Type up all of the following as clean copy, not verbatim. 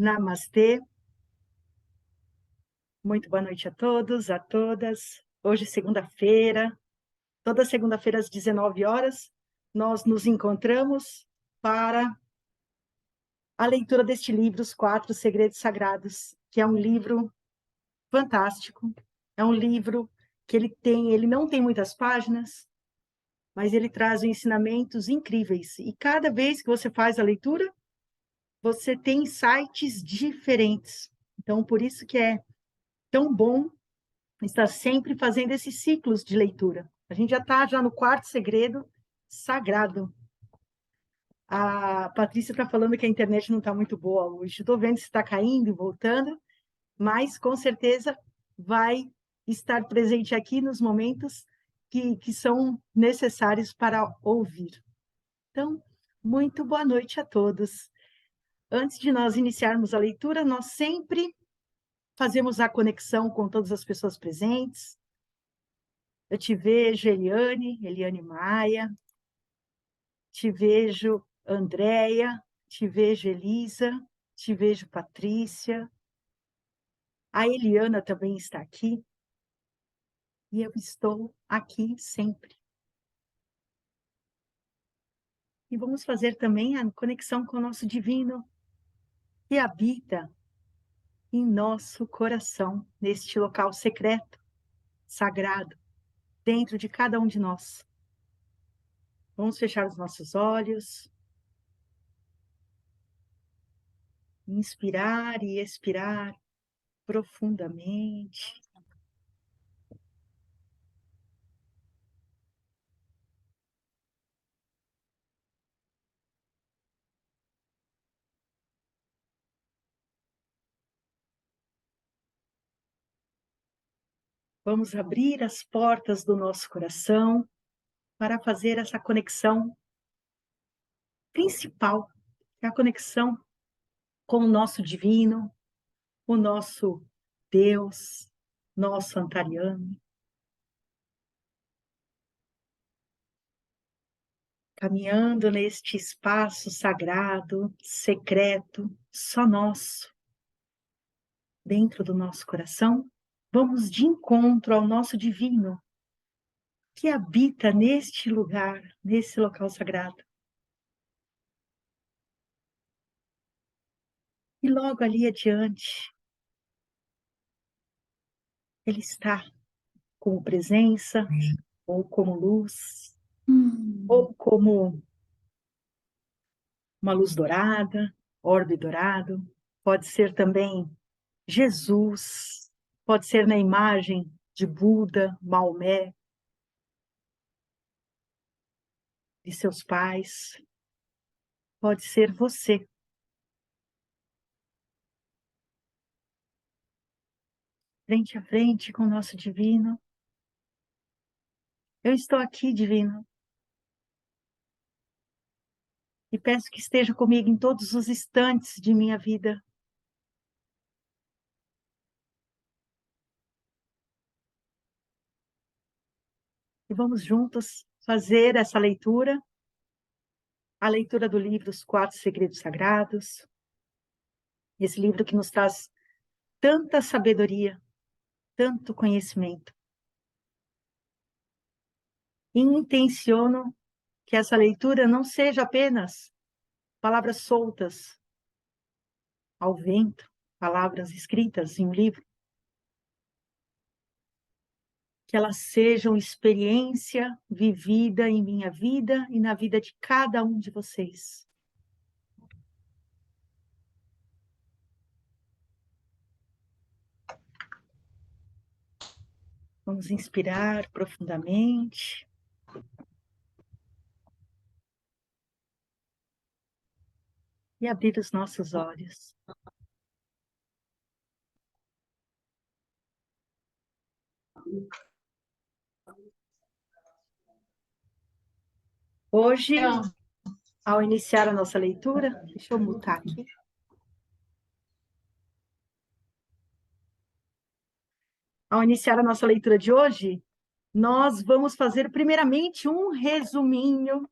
Namastê, muito boa noite a todos, a todas. Hoje, segunda-feira, toda segunda-feira às 19 horas, nós nos encontramos para a leitura deste livro, Os Quatro Segredos Sagrados, que é um livro fantástico, é um livro que ele não tem muitas páginas, mas ele traz ensinamentos incríveis. E cada vez que você faz a leitura, você tem insights diferentes. Então, por isso que é tão bom estar sempre fazendo esses ciclos de leitura. A gente já está no quarto segredo sagrado. A Patrícia está falando que a internet não está muito boa hoje. Estou vendo se está caindo e voltando, mas com certeza vai estar presente aqui nos momentos que são necessários para ouvir. Então, muito boa noite a todos. Antes de nós iniciarmos a leitura, nós sempre fazemos a conexão com todas as pessoas presentes. Eu te vejo, Eliane Maia, te vejo, Andréia, te vejo, Elisa, te vejo, Patrícia. A Eliana também está aqui. E eu estou aqui sempre. E vamos fazer também a conexão com o nosso divino, que habita em nosso coração, neste local secreto, sagrado, dentro de cada um de nós. Vamos fechar os nossos olhos. Inspirar e expirar profundamente. Vamos abrir as portas do nosso coração para fazer essa conexão principal, que é a conexão com o nosso divino, o nosso Deus, nosso Antariano. Caminhando neste espaço sagrado, secreto, só nosso, dentro do nosso coração, vamos de encontro ao nosso divino, que habita neste lugar, nesse local sagrado. E logo ali adiante, ele está como presença, ou como luz, ou como uma luz dourada, orbe dourado, pode ser também Jesus, pode ser na imagem de Buda, Maomé, de seus pais, pode ser você. Frente a frente com o nosso divino. Eu estou aqui, divino, e peço que esteja comigo em todos os instantes de minha vida. E vamos juntos fazer essa leitura, a leitura do livro Os Quatro Segredos Sagrados, esse livro que nos traz tanta sabedoria, tanto conhecimento. E intenciono que essa leitura não seja apenas palavras soltas ao vento, palavras escritas em um livro, que elas sejam experiência vivida em minha vida e na vida de cada um de vocês. Vamos inspirar profundamente. E abrir os nossos olhos. Hoje, ao iniciar a nossa leitura, deixa eu mutar aqui. Ao iniciar a nossa leitura de hoje, nós vamos fazer primeiramente um resuminho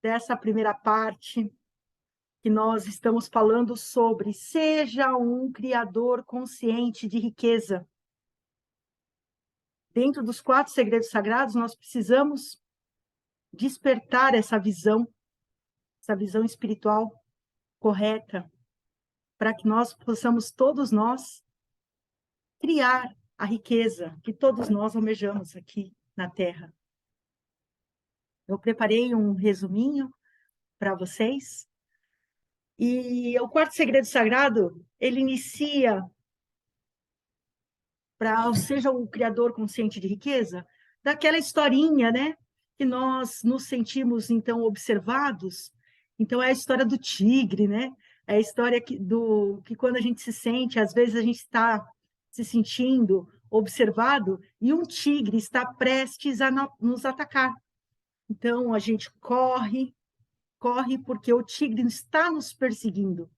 dessa primeira parte, que nós estamos falando sobre seja um criador consciente de riqueza. Dentro dos 4 segredos sagrados, nós precisamos despertar essa visão espiritual correta, para que nós possamos, todos nós, criar a riqueza que todos nós almejamos aqui na Terra. Eu preparei um resuminho para vocês. E o 4º segredo sagrado, ele inicia para seja o criador consciente de riqueza, daquela historinha, né? Que nós nos sentimos, então, observados. Então, é a história do tigre, né? É a história que quando a gente se sente, às vezes a gente está se sentindo observado e um tigre está prestes a nos atacar. Então, a gente corre porque o tigre está nos perseguindo.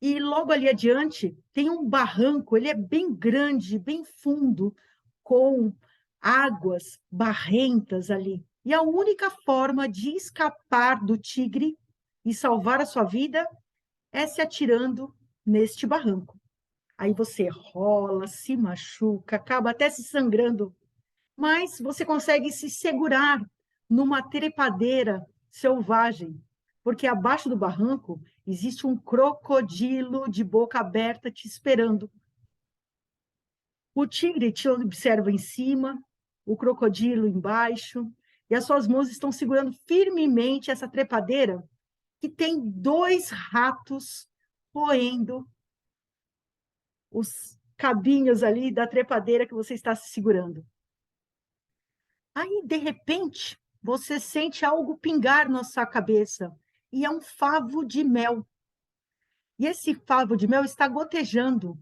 E logo ali adiante tem um barranco, ele é bem grande, bem fundo, com águas barrentas ali. E a única forma de escapar do tigre e salvar a sua vida é se atirando neste barranco. Aí você rola, se machuca, acaba até se sangrando, mas você consegue se segurar numa trepadeira selvagem, porque abaixo do barranco existe um crocodilo de boca aberta te esperando. O tigre te observa em cima, o crocodilo embaixo, e as suas mãos estão segurando firmemente essa trepadeira que tem 2 ratos roendo os cabinhos ali da trepadeira que você está se segurando. Aí, de repente, você sente algo pingar na sua cabeça, e é um favo de mel. E esse favo de mel está gotejando.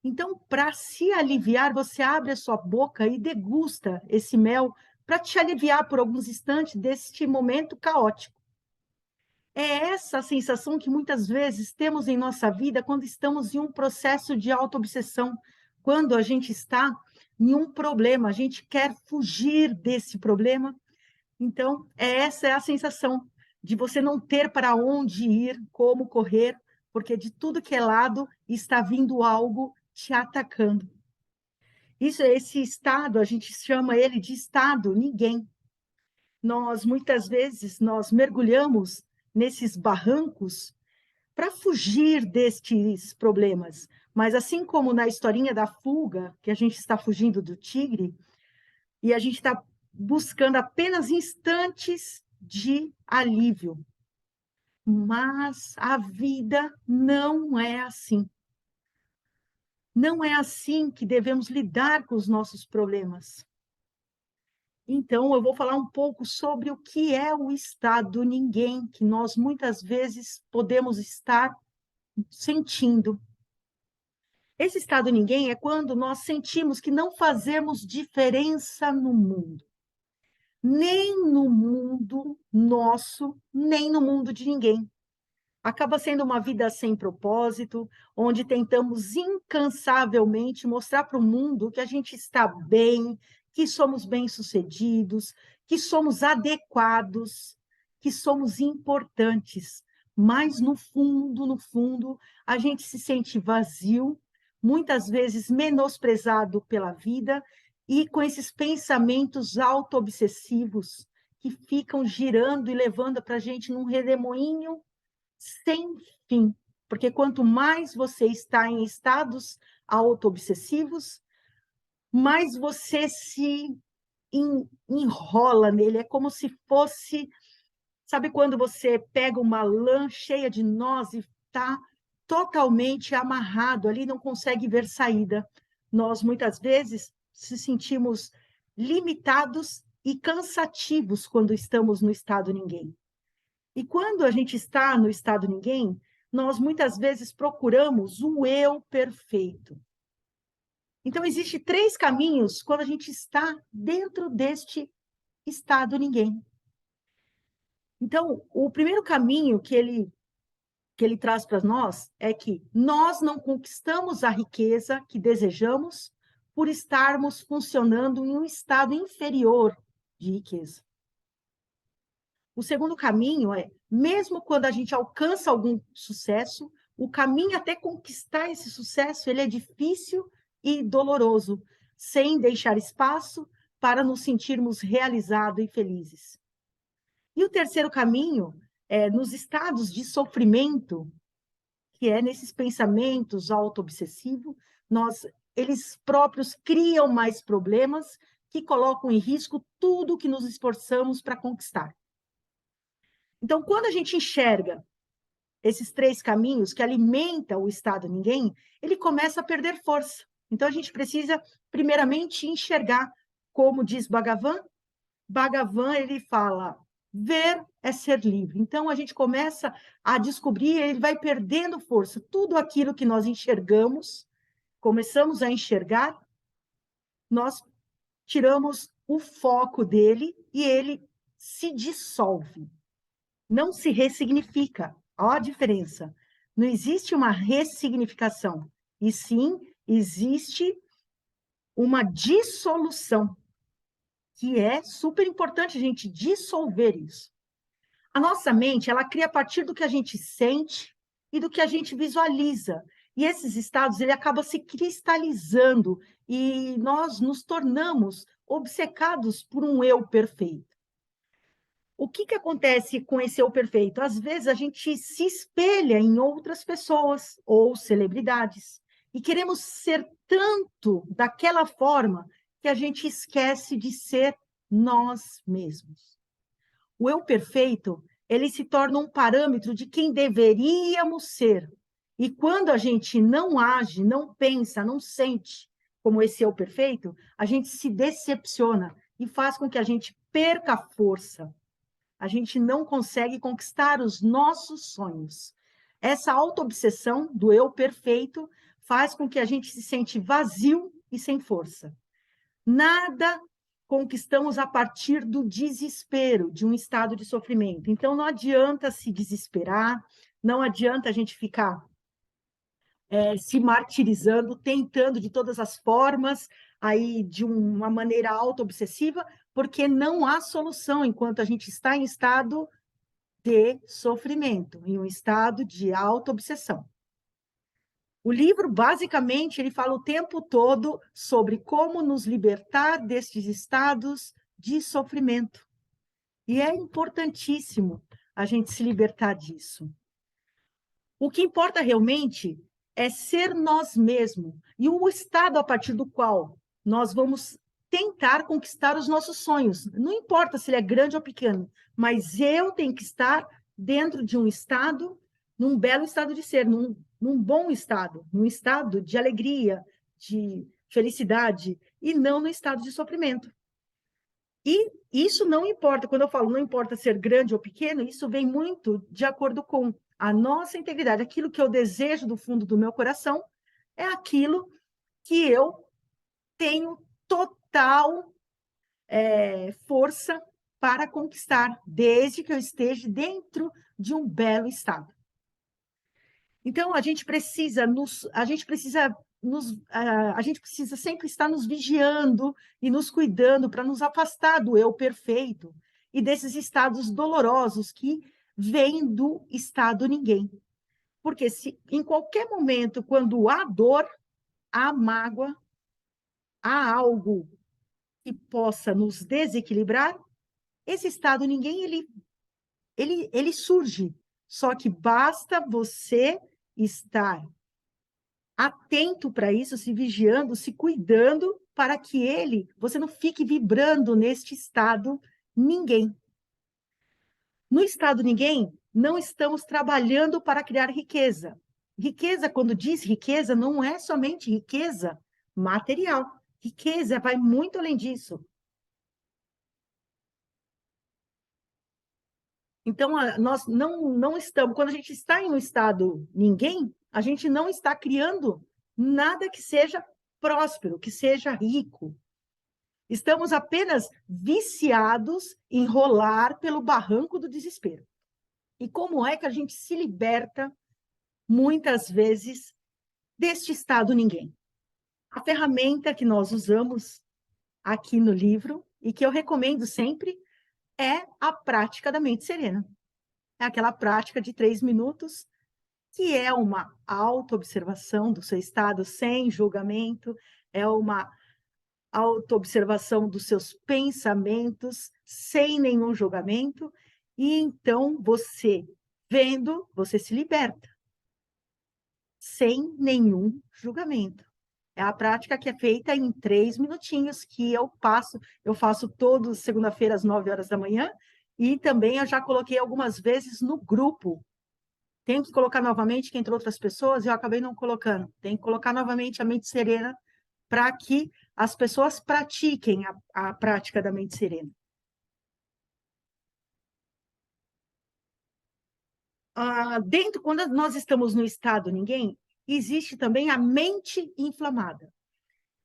Então, para se aliviar, você abre a sua boca e degusta esse mel para te aliviar por alguns instantes deste momento caótico. É essa a sensação que muitas vezes temos em nossa vida quando estamos em um processo de autoobsessão, quando a gente está em um problema, a gente quer fugir desse problema. Então, essa é a sensação de você não ter para onde ir, como correr, porque de tudo que é lado está vindo algo te atacando. Esse estado, a gente chama ele de estado ninguém. Muitas vezes, nós mergulhamos nesses barrancos para fugir destes problemas. Mas assim como na historinha da fuga, que a gente está fugindo do tigre, e a gente está buscando apenas instantes de alívio. Mas a vida não é assim. Não é assim que devemos lidar com os nossos problemas. Então, eu vou falar um pouco sobre o que é o estado ninguém, que nós muitas vezes podemos estar sentindo. Esse estado ninguém é quando nós sentimos que não fazemos diferença no mundo. Nem no mundo nosso, nem no mundo de ninguém. Acaba sendo uma vida sem propósito, onde tentamos incansavelmente mostrar para o mundo que a gente está bem, que somos bem-sucedidos, que somos adequados, que somos importantes. Mas no fundo, a gente se sente vazio, muitas vezes menosprezado pela vida e com esses pensamentos auto-obsessivos que ficam girando e levando para a gente num redemoinho sem fim, porque quanto mais você está em estados auto-obsessivos, mais você se enrola nele, é como se fosse, sabe quando você pega uma lã cheia de nós e está totalmente amarrado ali, não consegue ver saída. Nós, muitas vezes, se sentimos limitados e cansativos quando estamos no estado ninguém. E quando a gente está no estado ninguém, nós muitas vezes procuramos o eu perfeito. Então, existem 3 caminhos quando a gente está dentro deste estado ninguém. Então, o primeiro caminho que ele traz para nós é que nós não conquistamos a riqueza que desejamos por estarmos funcionando em um estado inferior de riqueza. O segundo caminho é, mesmo quando a gente alcança algum sucesso, o caminho até conquistar esse sucesso, ele é difícil e doloroso, sem deixar espaço para nos sentirmos realizados e felizes. E o terceiro caminho é nos estados de sofrimento, que é nesses pensamentos auto-obsessivos, eles próprios criam mais problemas que colocam em risco tudo que nos esforçamos para conquistar. Então, quando a gente enxerga esses três caminhos que alimentam o estado ninguém, ele começa a perder força. Então, a gente precisa, primeiramente, enxergar, como diz Bhagavan, ele fala, ver é ser livre. Então, a gente começa a descobrir, ele vai perdendo força. Tudo aquilo que nós enxergamos, começamos a enxergar, nós tiramos o foco dele e ele se dissolve. Não se ressignifica. Olha a diferença. Não existe uma ressignificação, e sim existe uma dissolução, que é super importante a gente dissolver isso. A nossa mente, ela cria a partir do que a gente sente e do que a gente visualiza. E esses estados, ele acaba se cristalizando e nós nos tornamos obcecados por um eu perfeito. O que acontece com esse eu perfeito? Às vezes a gente se espelha em outras pessoas ou celebridades e queremos ser tanto daquela forma que a gente esquece de ser nós mesmos. O eu perfeito, ele se torna um parâmetro de quem deveríamos ser. E quando a gente não age, não pensa, não sente como esse eu perfeito, a gente se decepciona e faz com que a gente perca a força. A gente não consegue conquistar os nossos sonhos. Essa autoobsessão do eu perfeito faz com que a gente se sente vazio e sem força. Nada conquistamos a partir do desespero, de um estado de sofrimento. Então, não adianta se desesperar, não adianta a gente ficar se martirizando, tentando de todas as formas, aí de uma maneira autoobsessiva, porque não há solução enquanto a gente está em estado de sofrimento, em um estado de autoobsessão. O livro, basicamente, ele fala o tempo todo sobre como nos libertar destes estados de sofrimento. E é importantíssimo a gente se libertar disso. O que importa realmente é ser nós mesmos e o estado a partir do qual nós vamos tentar conquistar os nossos sonhos. Não importa se ele é grande ou pequeno, mas eu tenho que estar dentro de um estado, num belo estado de ser, num bom estado, num estado de alegria, de felicidade, e não no estado de sofrimento. E isso não importa, quando eu falo não importa ser grande ou pequeno, isso vem muito de acordo com a nossa integridade. Aquilo que eu desejo do fundo do meu coração é aquilo que eu tenho total força para conquistar, desde que eu esteja dentro de um belo estado. Então, a gente precisa sempre estar nos vigiando e nos cuidando para nos afastar do eu perfeito e desses estados dolorosos que vêm do estado ninguém. Porque se em qualquer momento, quando há dor, há mágoa, há algo que possa nos desequilibrar, esse estado ninguém, ele surge. Só que basta você estar atento para isso, se vigiando, se cuidando, para que você não fique vibrando neste estado ninguém. No estado ninguém, não estamos trabalhando para criar riqueza. Riqueza, quando diz riqueza, não é somente riqueza material. Riqueza vai muito além disso. Então, nós não estamos, quando a gente está em um estado ninguém, a gente não está criando nada que seja próspero, que seja rico. Estamos apenas viciados em rolar pelo barranco do desespero. E como é que a gente se liberta, muitas vezes, deste estado ninguém? A ferramenta que nós usamos aqui no livro, e que eu recomendo sempre, é a prática da mente serena. É aquela prática de 3 minutos, que é uma autoobservação do seu estado sem julgamento, é uma autoobservação dos seus pensamentos, sem nenhum julgamento, e então você, vendo, você se liberta, sem nenhum julgamento. É a prática que é feita em 3 minutinhos, que eu faço todos segunda-feira às 9 horas da manhã, e também eu já coloquei algumas vezes no grupo. Tenho que colocar novamente, que entre outras pessoas, eu acabei não colocando. Tem que colocar novamente a mente serena para que as pessoas pratiquem a prática da mente serena. Quando nós estamos no estado ninguém, existe também a mente inflamada.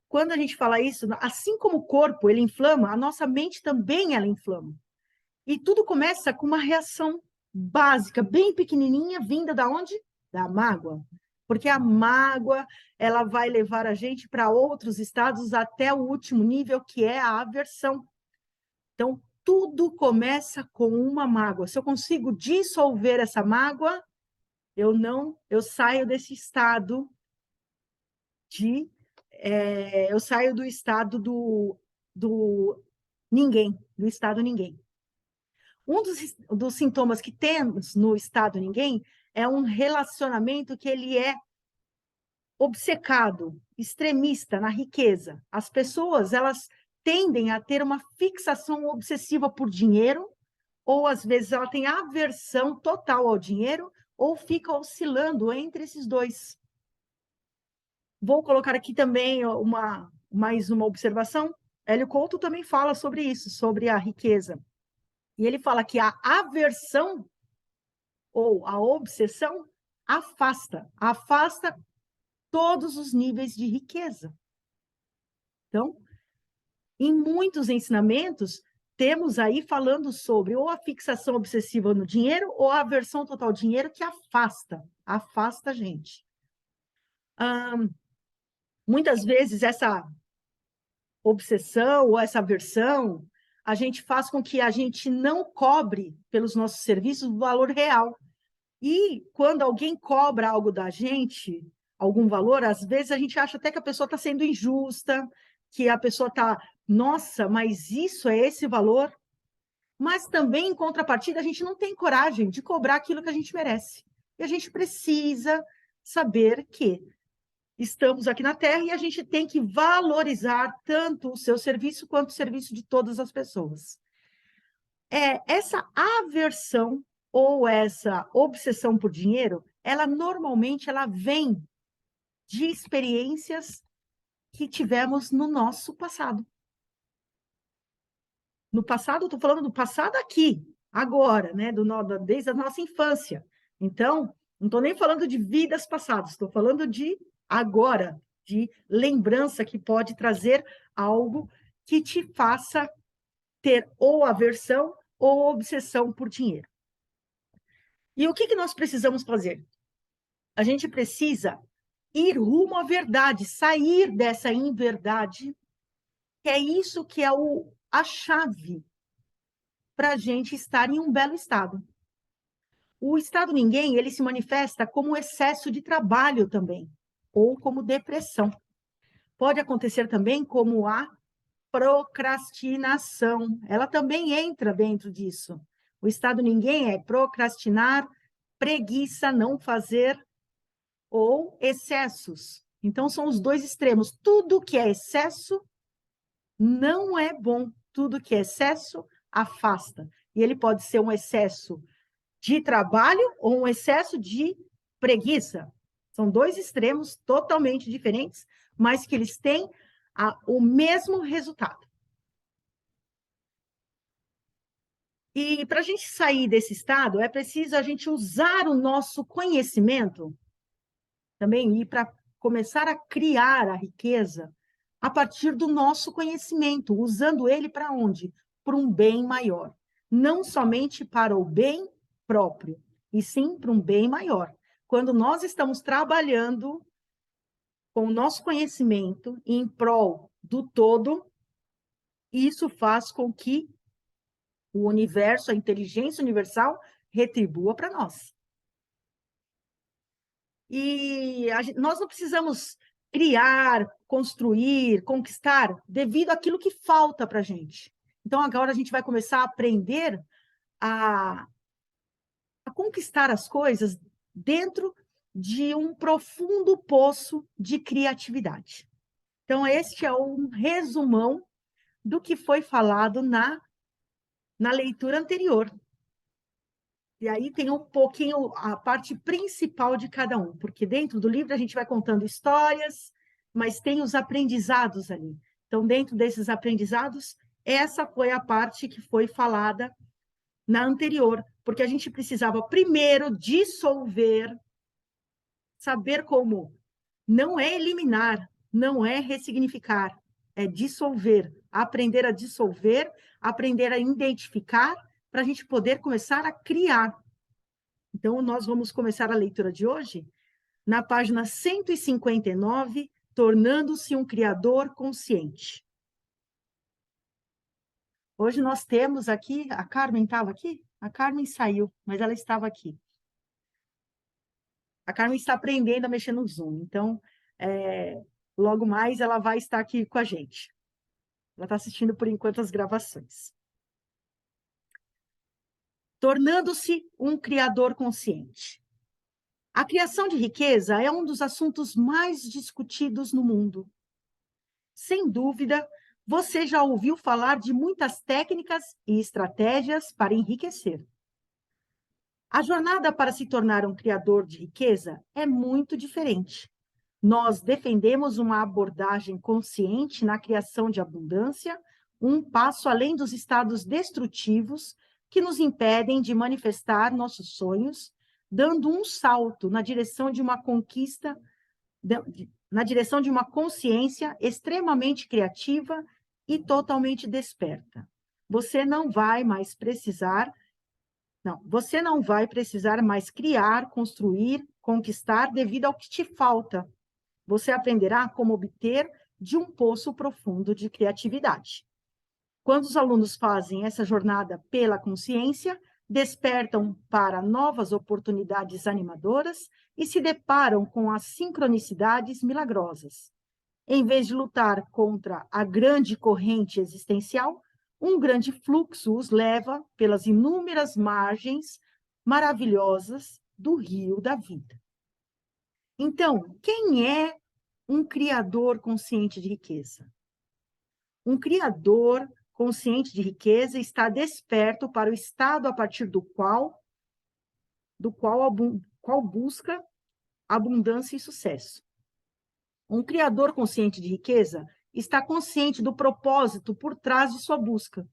Quando a gente fala isso, assim como o corpo ele inflama, a nossa mente também ela inflama. E tudo começa com uma reação básica, bem pequenininha, vinda da onde? Da mágoa. Porque a mágoa, ela vai levar a gente para outros estados até o último nível, que é a aversão. Então, tudo começa com uma mágoa. Se eu consigo dissolver essa mágoa, eu saio desse estado eu saio do estado do ninguém, do estado ninguém. Um dos sintomas que temos no estado ninguém é um relacionamento que ele é obcecado, extremista na riqueza. As pessoas, elas tendem a ter uma fixação obsessiva por dinheiro, ou às vezes ela tem aversão total ao dinheiro, ou fica oscilando entre esses dois. Vou colocar aqui também mais uma observação. Hélio Couto também fala sobre isso, sobre a riqueza. E ele fala que a aversão ou a obsessão afasta todos os níveis de riqueza. Então, em muitos ensinamentos, temos aí falando sobre ou a fixação obsessiva no dinheiro ou a aversão total ao dinheiro que afasta a gente. Muitas vezes essa obsessão ou essa aversão, a gente faz com que a gente não cobre pelos nossos serviços o valor real. E quando alguém cobra algo da gente, algum valor, às vezes a gente acha até que a pessoa está sendo injusta, que a pessoa está, nossa, mas isso é esse valor? Mas também, em contrapartida, a gente não tem coragem de cobrar aquilo que a gente merece. E a gente precisa saber que estamos aqui na Terra e a gente tem que valorizar tanto o seu serviço quanto o serviço de todas as pessoas. Essa aversão ou essa obsessão por dinheiro, ela normalmente ela vem de experiências que tivemos no nosso passado. No passado, estou falando do passado aqui, agora, né? Desde a nossa infância. Então, não estou nem falando de vidas passadas, estou falando de agora, de lembrança que pode trazer algo que te faça ter ou aversão ou obsessão por dinheiro. E o que nós precisamos fazer? A gente precisa ir rumo à verdade, sair dessa inverdade, que é isso que é a chave para a gente estar em um belo estado. O estado ninguém, ele se manifesta como excesso de trabalho também, ou como depressão. Pode acontecer também como a procrastinação. Ela também entra dentro disso. O estado ninguém é procrastinar, preguiça, não fazer, ou excessos. Então, são os dois extremos. Tudo que é excesso não é bom. Tudo que é excesso afasta. E ele pode ser um excesso de trabalho ou um excesso de preguiça. São dois extremos totalmente diferentes, mas que eles têm o mesmo resultado. E para a gente sair desse estado, é preciso a gente usar o nosso conhecimento também e para começar a criar a riqueza a partir do nosso conhecimento, usando ele para onde? Para um bem maior. Não somente para o bem próprio, e sim para um bem maior. Quando nós estamos trabalhando com o nosso conhecimento em prol do todo, isso faz com que o universo, a inteligência universal, retribua para nós. E nós não precisamos criar, construir, conquistar, devido àquilo que falta para a gente. Então, agora a gente vai começar a aprender a conquistar as coisas dentro de um profundo poço de criatividade. Então, este é um resumão do que foi falado na leitura anterior. E aí tem um pouquinho a parte principal de cada um, porque dentro do livro a gente vai contando histórias, mas tem os aprendizados ali. Então, dentro desses aprendizados, essa foi a parte que foi falada na anterior, porque a gente precisava primeiro dissolver, saber como. Não é eliminar, não é ressignificar, é dissolver, aprender a dissolver, aprender a identificar, para a gente poder começar a criar. Então, nós vamos começar a leitura de hoje na página 159, tornando-se um criador consciente. Hoje nós temos aqui, a Carmen estava aqui? A Carmen saiu, mas ela estava aqui. A Carmen está aprendendo a mexer no Zoom, então, logo mais ela vai estar aqui com a gente. Ela está assistindo, por enquanto, as gravações. Tornando-se um criador consciente. A criação de riqueza é um dos assuntos mais discutidos no mundo. Sem dúvida, você já ouviu falar de muitas técnicas e estratégias para enriquecer. A jornada para se tornar um criador de riqueza é muito diferente. Nós defendemos uma abordagem consciente na criação de abundância, um passo além dos estados destrutivos que nos impedem de manifestar nossos sonhos, dando um salto na direção de uma conquista, na direção de uma consciência extremamente criativa e totalmente desperta. Você não vai mais precisar mais criar, construir, conquistar devido ao que te falta. Você aprenderá como obter de um poço profundo de criatividade. Quando os alunos fazem essa jornada pela consciência, despertam para novas oportunidades animadoras e se deparam com as sincronicidades milagrosas. Em vez de lutar contra a grande corrente existencial, um grande fluxo os leva pelas inúmeras margens maravilhosas do rio da vida. Então, quem é um criador consciente de riqueza? Um criador consciente de riqueza está desperto para o estado a partir do qual busca abundância e sucesso. Um criador consciente de riqueza está consciente do propósito por trás de sua busca.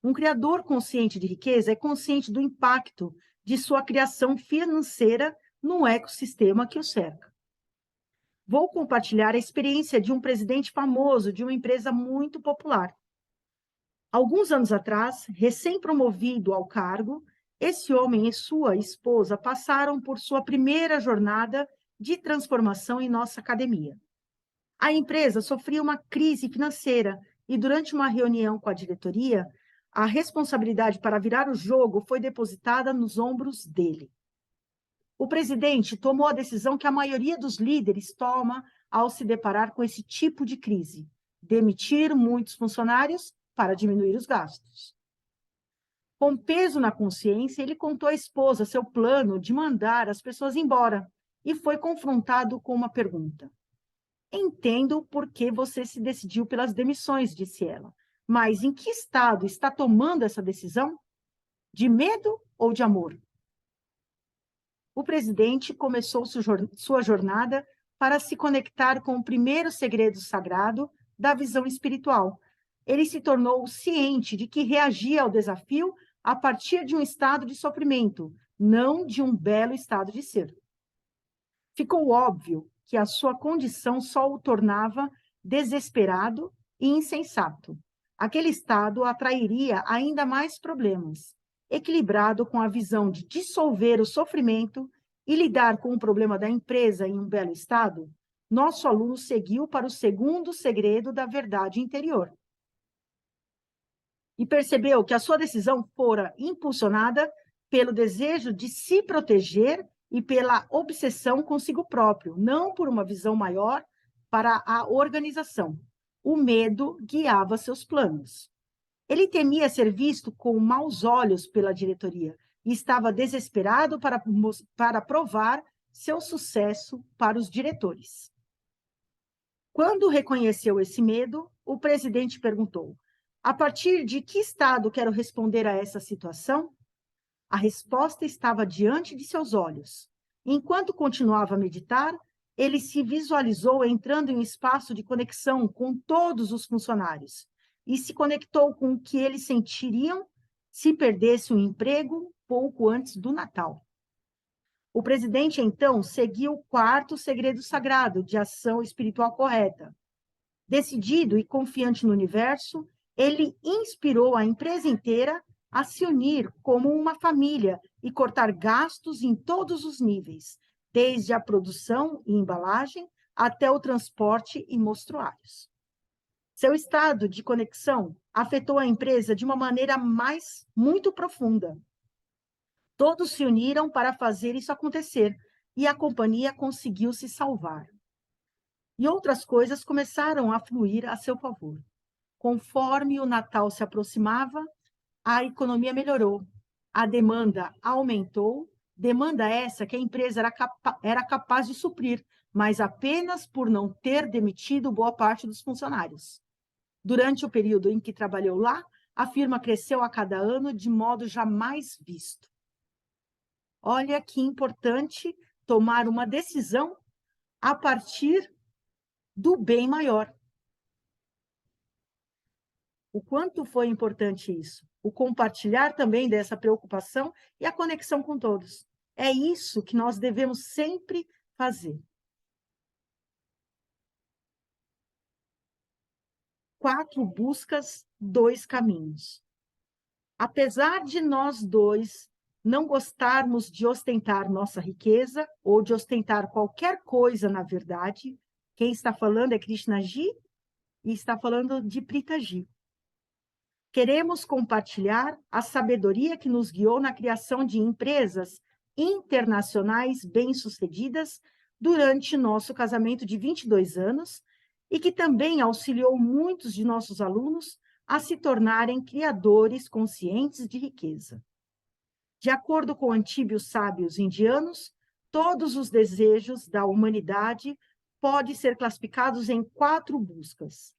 Um criador consciente de riqueza é consciente do impacto de sua criação financeira no ecossistema que o cerca. Vou compartilhar a experiência de um presidente famoso de uma empresa muito popular. Alguns anos atrás, recém-promovido ao cargo, esse homem e sua esposa passaram por sua primeira jornada de transformação em nossa academia. A empresa sofria uma crise financeira e, durante uma reunião com a diretoria, a responsabilidade para virar o jogo foi depositada nos ombros dele. O presidente tomou a decisão que a maioria dos líderes toma ao se deparar com esse tipo de crise: demitir muitos funcionários para diminuir os gastos. Com peso na consciência, ele contou à esposa seu plano de mandar as pessoas embora e foi confrontado com uma pergunta. Entendo por que você se decidiu pelas demissões, disse ela, mas em que estado está tomando essa decisão? De medo ou de amor? O presidente começou sua jornada para se conectar com o primeiro segredo sagrado da visão espiritual. Ele se tornou ciente de que reagia ao desafio a partir de um estado de sofrimento, não de um belo estado de ser. Ficou óbvio que a sua condição só o tornava desesperado e insensato. Aquele estado atrairia ainda mais problemas. Equilibrado com a visão de dissolver o sofrimento e lidar com o problema da empresa em um belo estado, nosso aluno seguiu para o segundo segredo da verdade interior. e percebeu que a sua decisão fora impulsionada pelo desejo de se proteger e pela obsessão consigo próprio, não por uma visão maior para a organização. O medo guiava seus planos. Ele temia ser visto com maus olhos pela diretoria e estava desesperado para provar seu sucesso para os diretores. Quando reconheceu esse medo, o presidente perguntou: a partir de que estado quero responder a essa situação? A resposta estava diante de seus olhos. Enquanto continuava a meditar, ele se visualizou entrando em um espaço de conexão com todos os funcionários e se conectou com o que eles sentiriam se perdesse o emprego pouco antes do Natal. O presidente, então, seguiu o quarto segredo sagrado de ação espiritual correta. Decidido e confiante no universo, ele inspirou a empresa inteira a se unir como uma família e cortar gastos em todos os níveis, desde a produção e embalagem até o transporte e mostruários. Seu estado de conexão afetou a empresa de uma maneira muito profunda. Todos se uniram para fazer isso acontecer e a companhia conseguiu se salvar. E outras coisas começaram a fluir a seu favor. Conforme o Natal se aproximava, a economia melhorou, a demanda aumentou, demanda essa que a empresa era capaz de suprir, mas apenas por não ter demitido boa parte dos funcionários. Durante o período em que trabalhou lá, a firma cresceu a cada ano de modo jamais visto. Olha que importante tomar uma decisão a partir do bem maior. O quanto foi importante isso? O compartilhar também dessa preocupação e a conexão com todos. É isso que nós devemos sempre fazer. 4 buscas, 2 caminhos. Apesar de nós dois não gostarmos de ostentar nossa riqueza ou de ostentar qualquer coisa na verdade, quem está falando é Krishnaji e está falando de Pritaji. Queremos compartilhar a sabedoria que nos guiou na criação de empresas internacionais bem-sucedidas durante nosso casamento de 22 anos e que também auxiliou muitos de nossos alunos a se tornarem criadores conscientes de riqueza. De acordo com antigos sábios indianos, todos os desejos da humanidade podem ser classificados em 4 buscas.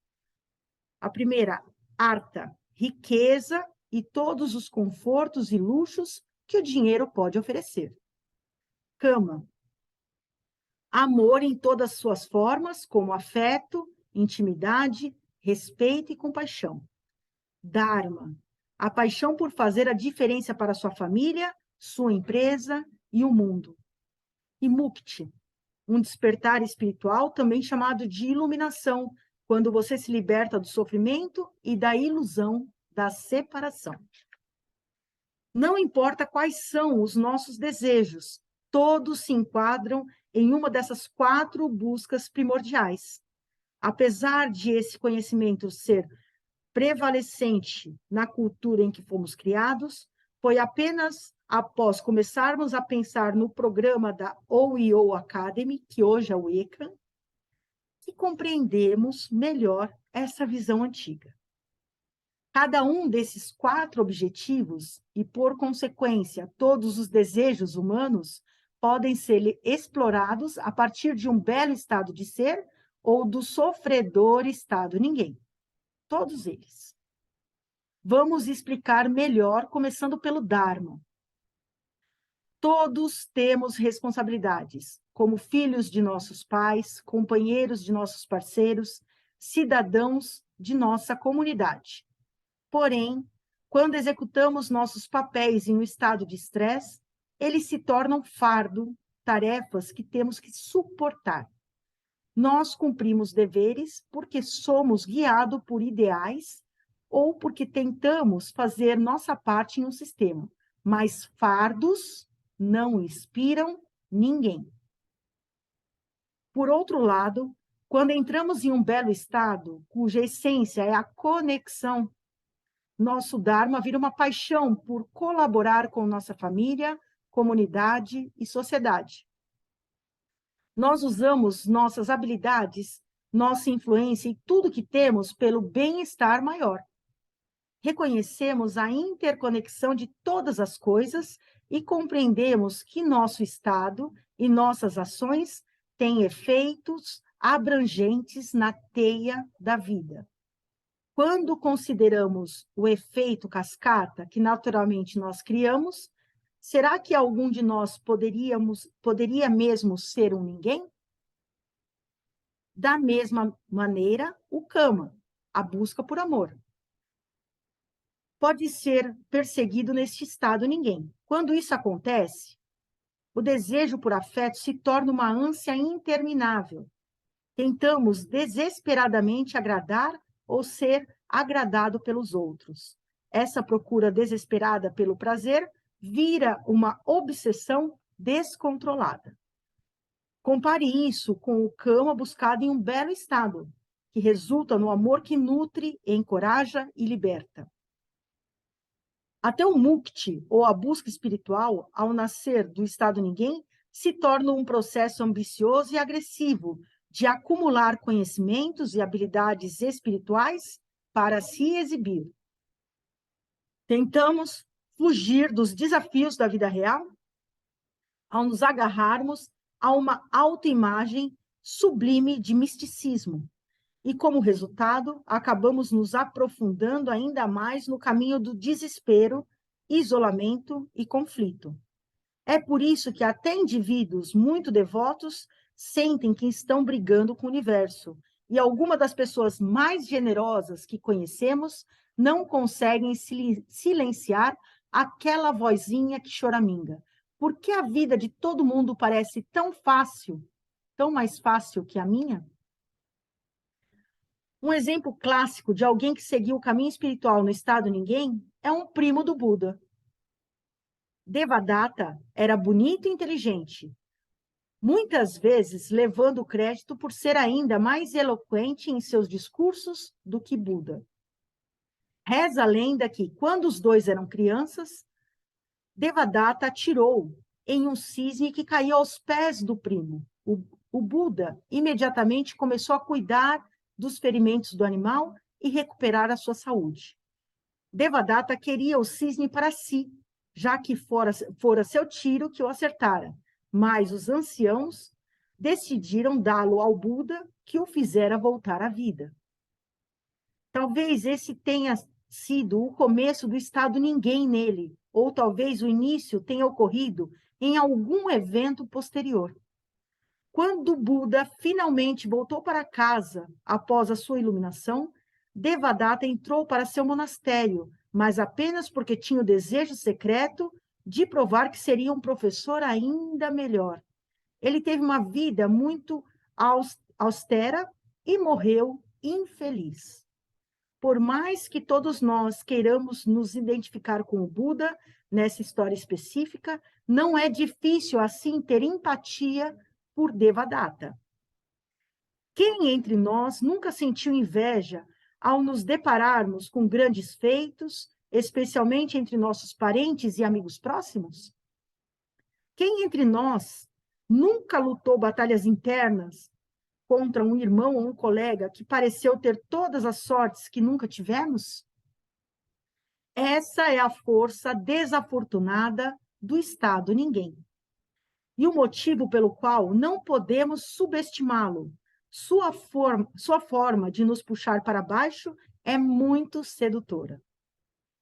A primeira, artha, riqueza e todos os confortos e luxos que o dinheiro pode oferecer. Kama, amor em todas as suas formas, como afeto, intimidade, respeito e compaixão. Dharma, a paixão por fazer a diferença para sua família, sua empresa e o mundo. E Mukti, um despertar espiritual também chamado de iluminação, quando você se liberta do sofrimento e da ilusão da separação. Não importa quais são os nossos desejos, todos se enquadram em uma dessas 4 buscas primordiais. Apesar de esse conhecimento ser prevalecente na cultura em que fomos criados, foi apenas após começarmos a pensar no programa da OEO Academy, que hoje é o ECA, que compreendemos melhor essa visão antiga. Cada um desses 4 objetivos, e por consequência, todos os desejos humanos, podem ser explorados a partir de um belo estado de ser ou do sofredor estado ninguém. Todos eles. Vamos explicar melhor, começando pelo Dharma. Todos temos responsabilidades, como filhos de nossos pais, companheiros de nossos parceiros, cidadãos de nossa comunidade. Porém, quando executamos nossos papéis em um estado de estresse, eles se tornam fardo, tarefas que temos que suportar. Nós cumprimos deveres porque somos guiados por ideais ou porque tentamos fazer nossa parte em um sistema, mas fardos não inspiram ninguém. Por outro lado, quando entramos em um belo estado, cuja essência é a conexão, nosso Dharma vira uma paixão por colaborar com nossa família, comunidade e sociedade. Nós usamos nossas habilidades, nossa influência e tudo que temos pelo bem-estar maior. Reconhecemos a interconexão de todas as coisas e compreendemos que nosso estado e nossas ações têm efeitos abrangentes na teia da vida. Quando consideramos o efeito cascata que naturalmente nós criamos, será que algum de nós poderia mesmo ser um ninguém? Da mesma maneira, o Kama, a busca por amor, pode ser perseguido neste estado ninguém. Quando isso acontece, o desejo por afeto se torna uma ânsia interminável. Tentamos desesperadamente agradar ou ser agradado pelos outros. Essa procura desesperada pelo prazer vira uma obsessão descontrolada. Compare isso com o Kama buscado em um belo estado, que resulta no amor que nutre, encoraja e liberta. Até o mukti, ou a busca espiritual, ao nascer do estado ninguém, se torna um processo ambicioso e agressivo de acumular conhecimentos e habilidades espirituais para se exibir. Tentamos fugir dos desafios da vida real ao nos agarrarmos a uma autoimagem sublime de misticismo. E, como resultado, acabamos nos aprofundando ainda mais no caminho do desespero, isolamento e conflito. É por isso que até indivíduos muito devotos sentem que estão brigando com o universo, e algumas das pessoas mais generosas que conhecemos não conseguem silenciar aquela vozinha que choraminga. Por que a vida de todo mundo parece tão fácil, tão mais fácil que a minha? Um exemplo clássico de alguém que seguiu o caminho espiritual no estado ninguém é um primo do Buda. Devadatta era bonito e inteligente, muitas vezes levando o crédito por ser ainda mais eloquente em seus discursos do que Buda. Reza a lenda que, quando os dois eram crianças, Devadatta atirou em um cisne que caiu aos pés do primo. O Buda imediatamente começou a cuidar dos ferimentos do animal e recuperar a sua saúde. Devadatta queria o cisne para si, já que fora seu tiro que o acertara, mas os anciãos decidiram dá-lo ao Buda, que o fizera voltar à vida. Talvez esse tenha sido o começo do estado ninguém nele, ou talvez o início tenha ocorrido em algum evento posterior. Quando Buda finalmente voltou para casa após a sua iluminação, Devadatta entrou para seu monastério, mas apenas porque tinha o desejo secreto de provar que seria um professor ainda melhor. Ele teve uma vida muito austera e morreu infeliz. Por mais que todos nós queiramos nos identificar com o Buda nessa história específica, não é difícil assim ter empatia por Devadatta. Quem entre nós nunca sentiu inveja ao nos depararmos com grandes feitos, especialmente entre nossos parentes e amigos próximos? Quem entre nós nunca lutou batalhas internas contra um irmão ou um colega que pareceu ter todas as sortes que nunca tivemos? Essa é a força desafortunada do estado ninguém. E o motivo pelo qual não podemos subestimá-lo. Sua forma de nos puxar para baixo é muito sedutora.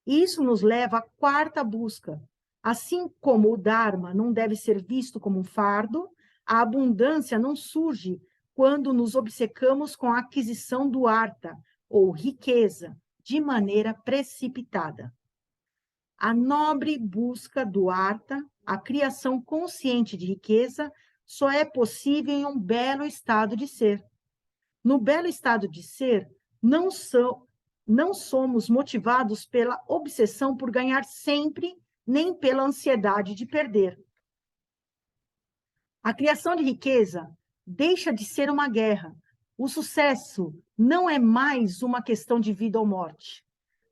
Isso nos leva à quarta busca. Assim como o Dharma não deve ser visto como um fardo, a abundância não surge quando nos obcecamos com a aquisição do artha, ou riqueza, de maneira precipitada. A nobre busca do artha, a criação consciente de riqueza, só é possível em um belo estado de ser. No belo estado de ser, não somos motivados pela obsessão por ganhar sempre, nem pela ansiedade de perder. A criação de riqueza deixa de ser uma guerra. O sucesso não é mais uma questão de vida ou morte.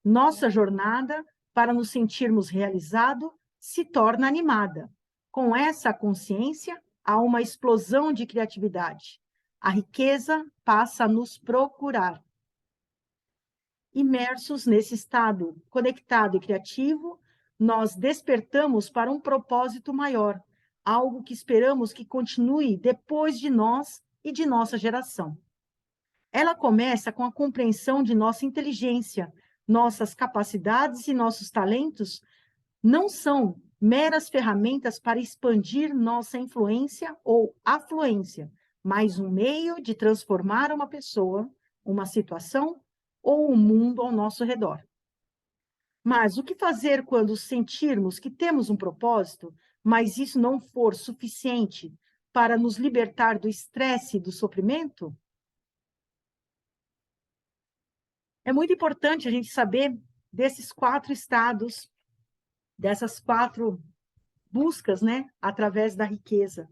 Nossa jornada para nos sentirmos realizados se torna animada. Com essa consciência, há uma explosão de criatividade. A riqueza passa a nos procurar. Imersos nesse estado conectado e criativo, nós despertamos para um propósito maior, algo que esperamos que continue depois de nós e de nossa geração. Ela começa com a compreensão de nossa inteligência, nossas capacidades e nossos talentos não são meras ferramentas para expandir nossa influência ou afluência, mas um meio de transformar uma pessoa, uma situação ou o mundo ao nosso redor. Mas o que fazer quando sentirmos que temos um propósito, mas isso não for suficiente para nos libertar do estresse e do sofrimento? É muito importante a gente saber desses 4 estados, dessas 4 buscas, né, através da riqueza,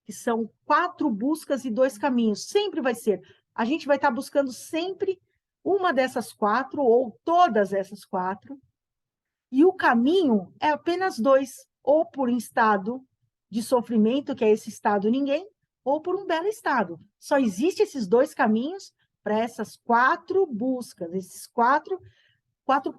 que são 4 buscas e 2 caminhos. Sempre vai ser. A gente vai estar buscando sempre uma dessas 4 ou todas essas 4, e o caminho é apenas 2, ou por um estado de sofrimento, que é esse estado ninguém, ou por um belo estado. Só existem esses 2 caminhos para essas 4 buscas, esses 4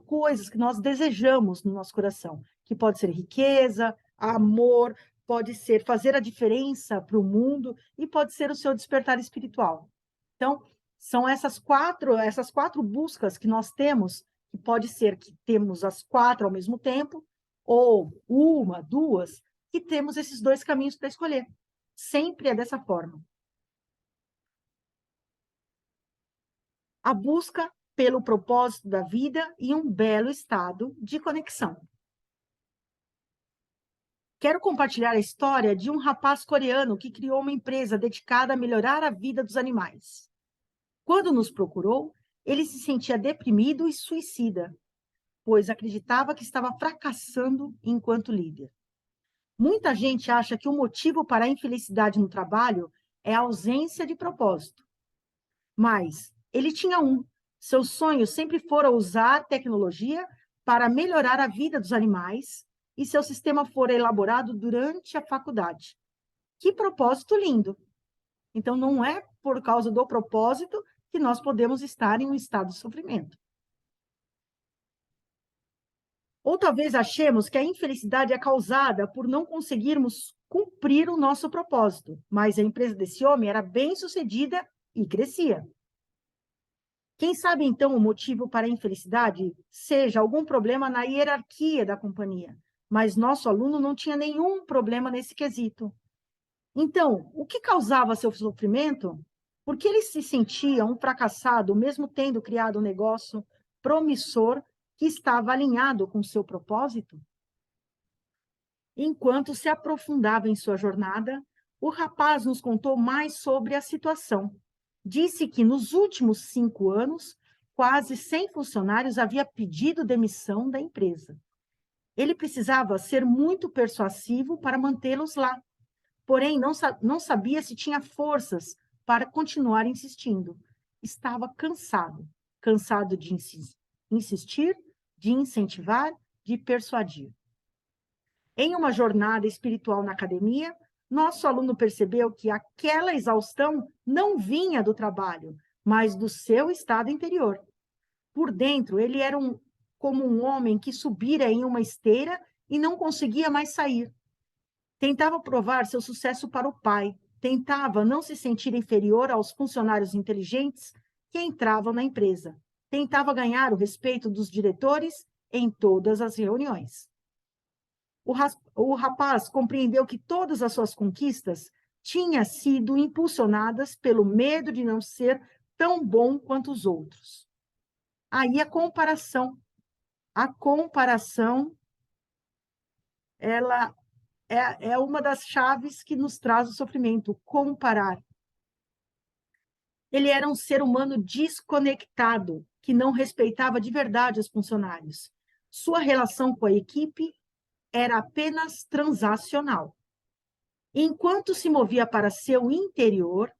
coisas que nós desejamos no nosso coração, que pode ser riqueza, amor, pode ser fazer a diferença para o mundo e pode ser o seu despertar espiritual. Então, são essas quatro buscas que nós temos, que pode ser que temos as 4 ao mesmo tempo, ou uma, 2, que temos esses 2 caminhos para escolher. Sempre é dessa forma. A busca pelo propósito da vida e um belo estado de conexão. Quero compartilhar a história de um rapaz coreano que criou uma empresa dedicada a melhorar a vida dos animais. Quando nos procurou, ele se sentia deprimido e suicida, pois acreditava que estava fracassando enquanto líder. Muita gente acha que o motivo para a infelicidade no trabalho é a ausência de propósito. Mas ele tinha um. Seu sonho sempre fora usar tecnologia para melhorar a vida dos animais e seu sistema fora elaborado durante a faculdade. Que propósito lindo! Então, não é por causa do propósito que nós podemos estar em um estado de sofrimento. Ou talvez achemos que a infelicidade é causada por não conseguirmos cumprir o nosso propósito, mas a empresa desse homem era bem-sucedida e crescia. Quem sabe, então, o motivo para a infelicidade seja algum problema na hierarquia da companhia, mas nosso aluno não tinha nenhum problema nesse quesito. Então, o que causava seu sofrimento? Porque ele se sentia um fracassado, mesmo tendo criado um negócio promissor que estava alinhado com seu propósito? Enquanto se aprofundava em sua jornada, o rapaz nos contou mais sobre a situação. Disse que nos últimos 5 anos, quase 100 funcionários haviam pedido demissão da empresa. Ele precisava ser muito persuasivo para mantê-los lá, porém não sabia se tinha forças para continuar insistindo. Estava cansado, cansado de insistir, de incentivar, de persuadir. Em uma jornada espiritual na academia, nosso aluno percebeu que aquela exaustão não vinha do trabalho, mas do seu estado interior. Por dentro, ele era como um homem que subira em uma esteira e não conseguia mais sair. Tentava provar seu sucesso para o pai, tentava não se sentir inferior aos funcionários inteligentes que entravam na empresa, tentava ganhar o respeito dos diretores em todas as reuniões. O rapaz compreendeu que todas as suas conquistas tinham sido impulsionadas pelo medo de não ser tão bom quanto os outros. Aí a comparação, ela é uma das chaves que nos traz o sofrimento, comparar. Ele era um ser humano desconectado, que não respeitava de verdade os funcionários. Sua relação com a equipe era apenas transacional. Enquanto se movia para seu interior,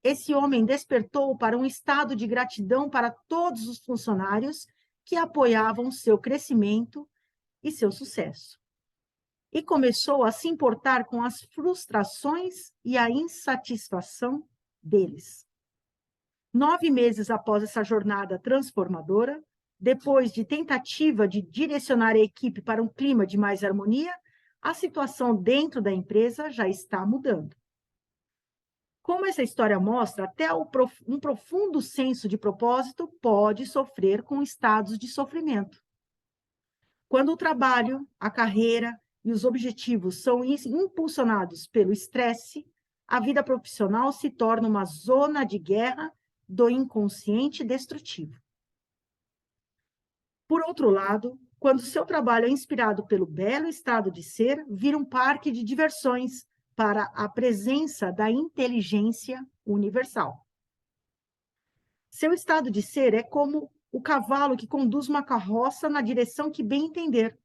esse homem despertou para um estado de gratidão para todos os funcionários que apoiavam seu crescimento e seu sucesso. E começou a se importar com as frustrações e a insatisfação deles. 9 meses após essa jornada transformadora, depois de tentativa de direcionar a equipe para um clima de mais harmonia, a situação dentro da empresa já está mudando. Como essa história mostra, até um profundo senso de propósito pode sofrer com estados de sofrimento. Quando o trabalho, a carreira e os objetivos são impulsionados pelo estresse, a vida profissional se torna uma zona de guerra do inconsciente destrutivo. Por outro lado, quando seu trabalho é inspirado pelo belo estado de ser, vira um parque de diversões para a presença da inteligência universal. Seu estado de ser é como o cavalo que conduz uma carroça na direção que bem entender.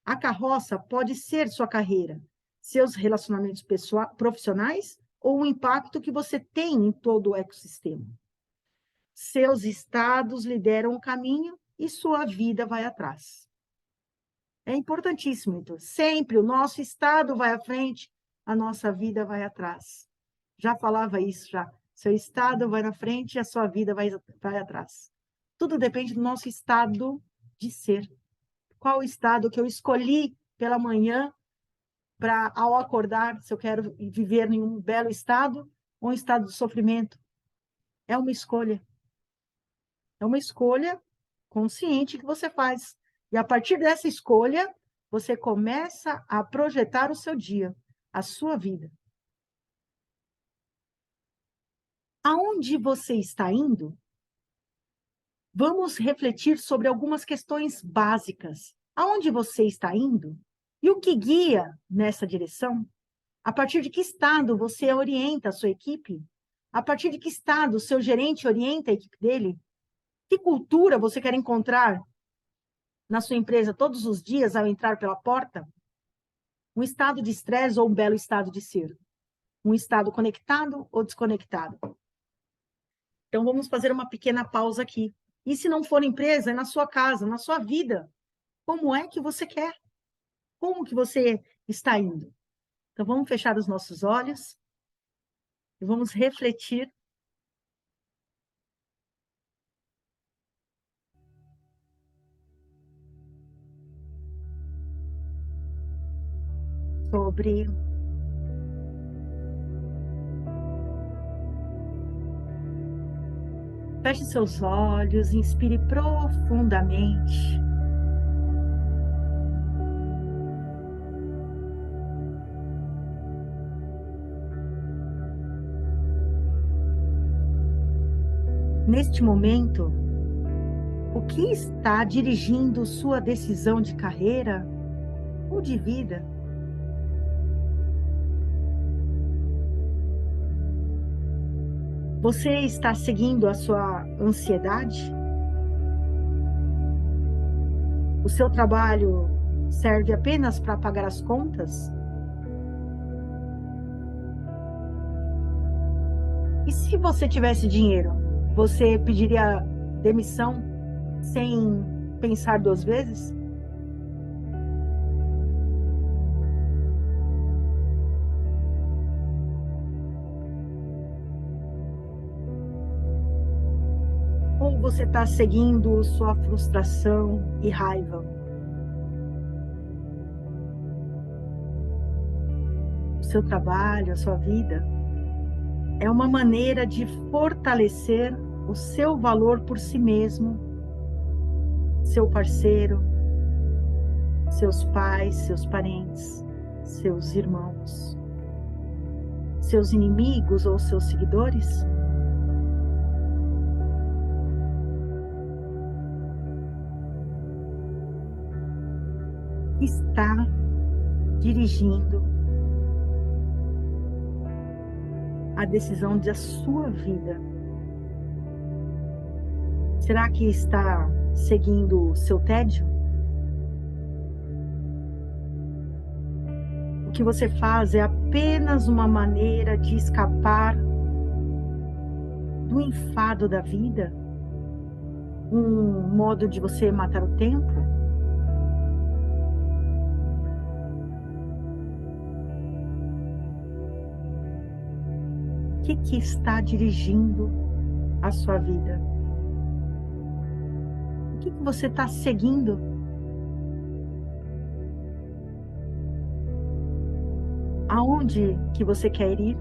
A carroça pode ser sua carreira, seus relacionamentos profissionais ou o impacto que você tem em todo o ecossistema. Seus estados lideram o caminho e sua vida vai atrás. É importantíssimo, então. Sempre o nosso estado vai à frente, a nossa vida vai atrás. Já falava isso, já. Seu estado vai na frente e a sua vida vai atrás. Tudo depende do nosso estado de ser. Qual o estado que eu escolhi pela manhã para, ao acordar, se eu quero viver em um belo estado ou um estado de sofrimento? É uma escolha. É uma escolha consciente que você faz. E a partir dessa escolha, você começa a projetar o seu dia, a sua vida. Aonde você está indo? Vamos refletir sobre algumas questões básicas. Aonde você está indo? E o que guia nessa direção? A partir de que estado você orienta a sua equipe? A partir de que estado o seu gerente orienta a equipe dele? Que cultura você quer encontrar na sua empresa todos os dias ao entrar pela porta? Um estado de estresse ou um belo estado de ser? Um estado conectado ou desconectado? Então, vamos fazer uma pequena pausa aqui. E se não for empresa, é na sua casa, na sua vida. Como é que você quer? Como que você está indo? Então, vamos fechar os nossos olhos e vamos refletir sobre feche seus olhos, inspire profundamente. Neste momento, o que está dirigindo sua decisão de carreira ou de vida? Você está seguindo a sua ansiedade? O seu trabalho serve apenas para pagar as contas? E se você tivesse dinheiro, você pediria demissão sem pensar 2 vezes? Ou você está seguindo sua frustração e raiva? O seu trabalho, a sua vida, é uma maneira de fortalecer o seu valor por si mesmo, seu parceiro, seus pais, seus parentes, seus irmãos, seus inimigos ou seus seguidores? Está dirigindo a decisão da sua vida? Será que está seguindo o seu tédio? O que você faz é apenas uma maneira de escapar do enfado da vida? um modo de você matar o tempo? O que está dirigindo a sua vida? O que você está seguindo? Aonde que você quer ir?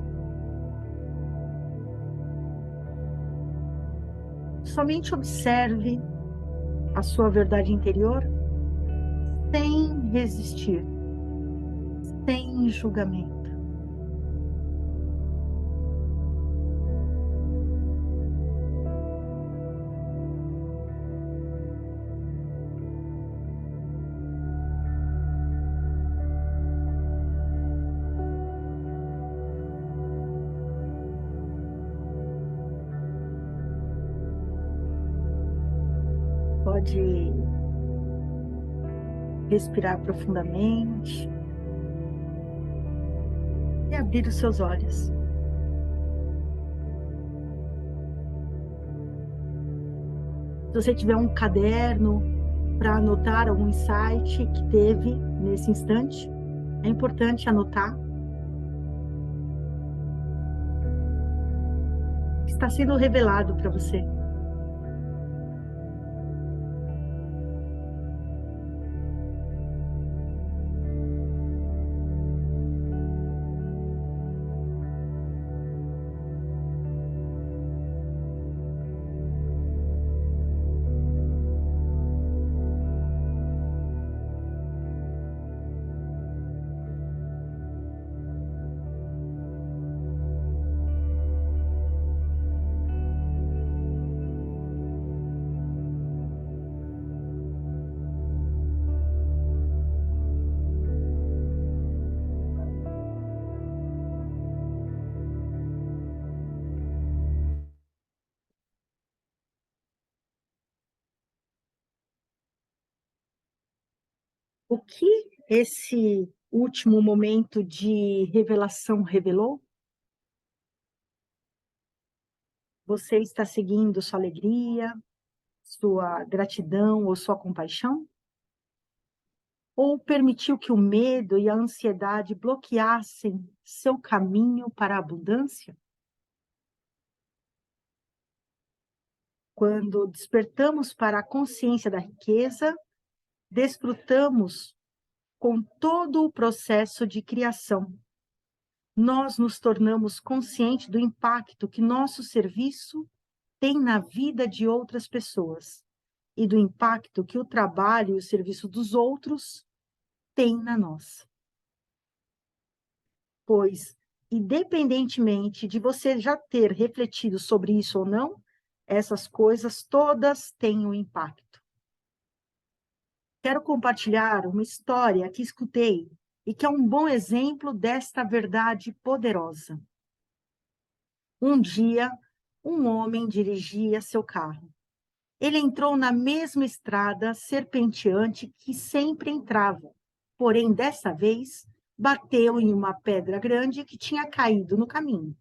Somente observe a sua verdade interior sem resistir, sem julgamento. Pode respirar profundamente e abrir os seus olhos. Se você tiver um caderno para anotar algum insight que teve nesse instante, é importante anotar. Está sendo revelado para você. O que esse último momento de revelação revelou? Você está seguindo sua alegria, sua gratidão ou sua compaixão? Ou permitiu que o medo e a ansiedade bloqueassem seu caminho para a abundância? Quando despertamos para a consciência da riqueza, desfrutamos com todo o processo de criação. Nós nos tornamos conscientes do impacto que nosso serviço tem na vida de outras pessoas e do impacto que o trabalho e o serviço dos outros têm na nossa. Pois, independentemente de você já ter refletido sobre isso ou não, essas coisas todas têm um impacto. Quero compartilhar uma história que escutei e que é um bom exemplo desta verdade poderosa. Um dia, um homem dirigia seu carro. Ele entrou na mesma estrada serpenteante que sempre entrava, porém, dessa vez, bateu em uma pedra grande que tinha caído no caminho.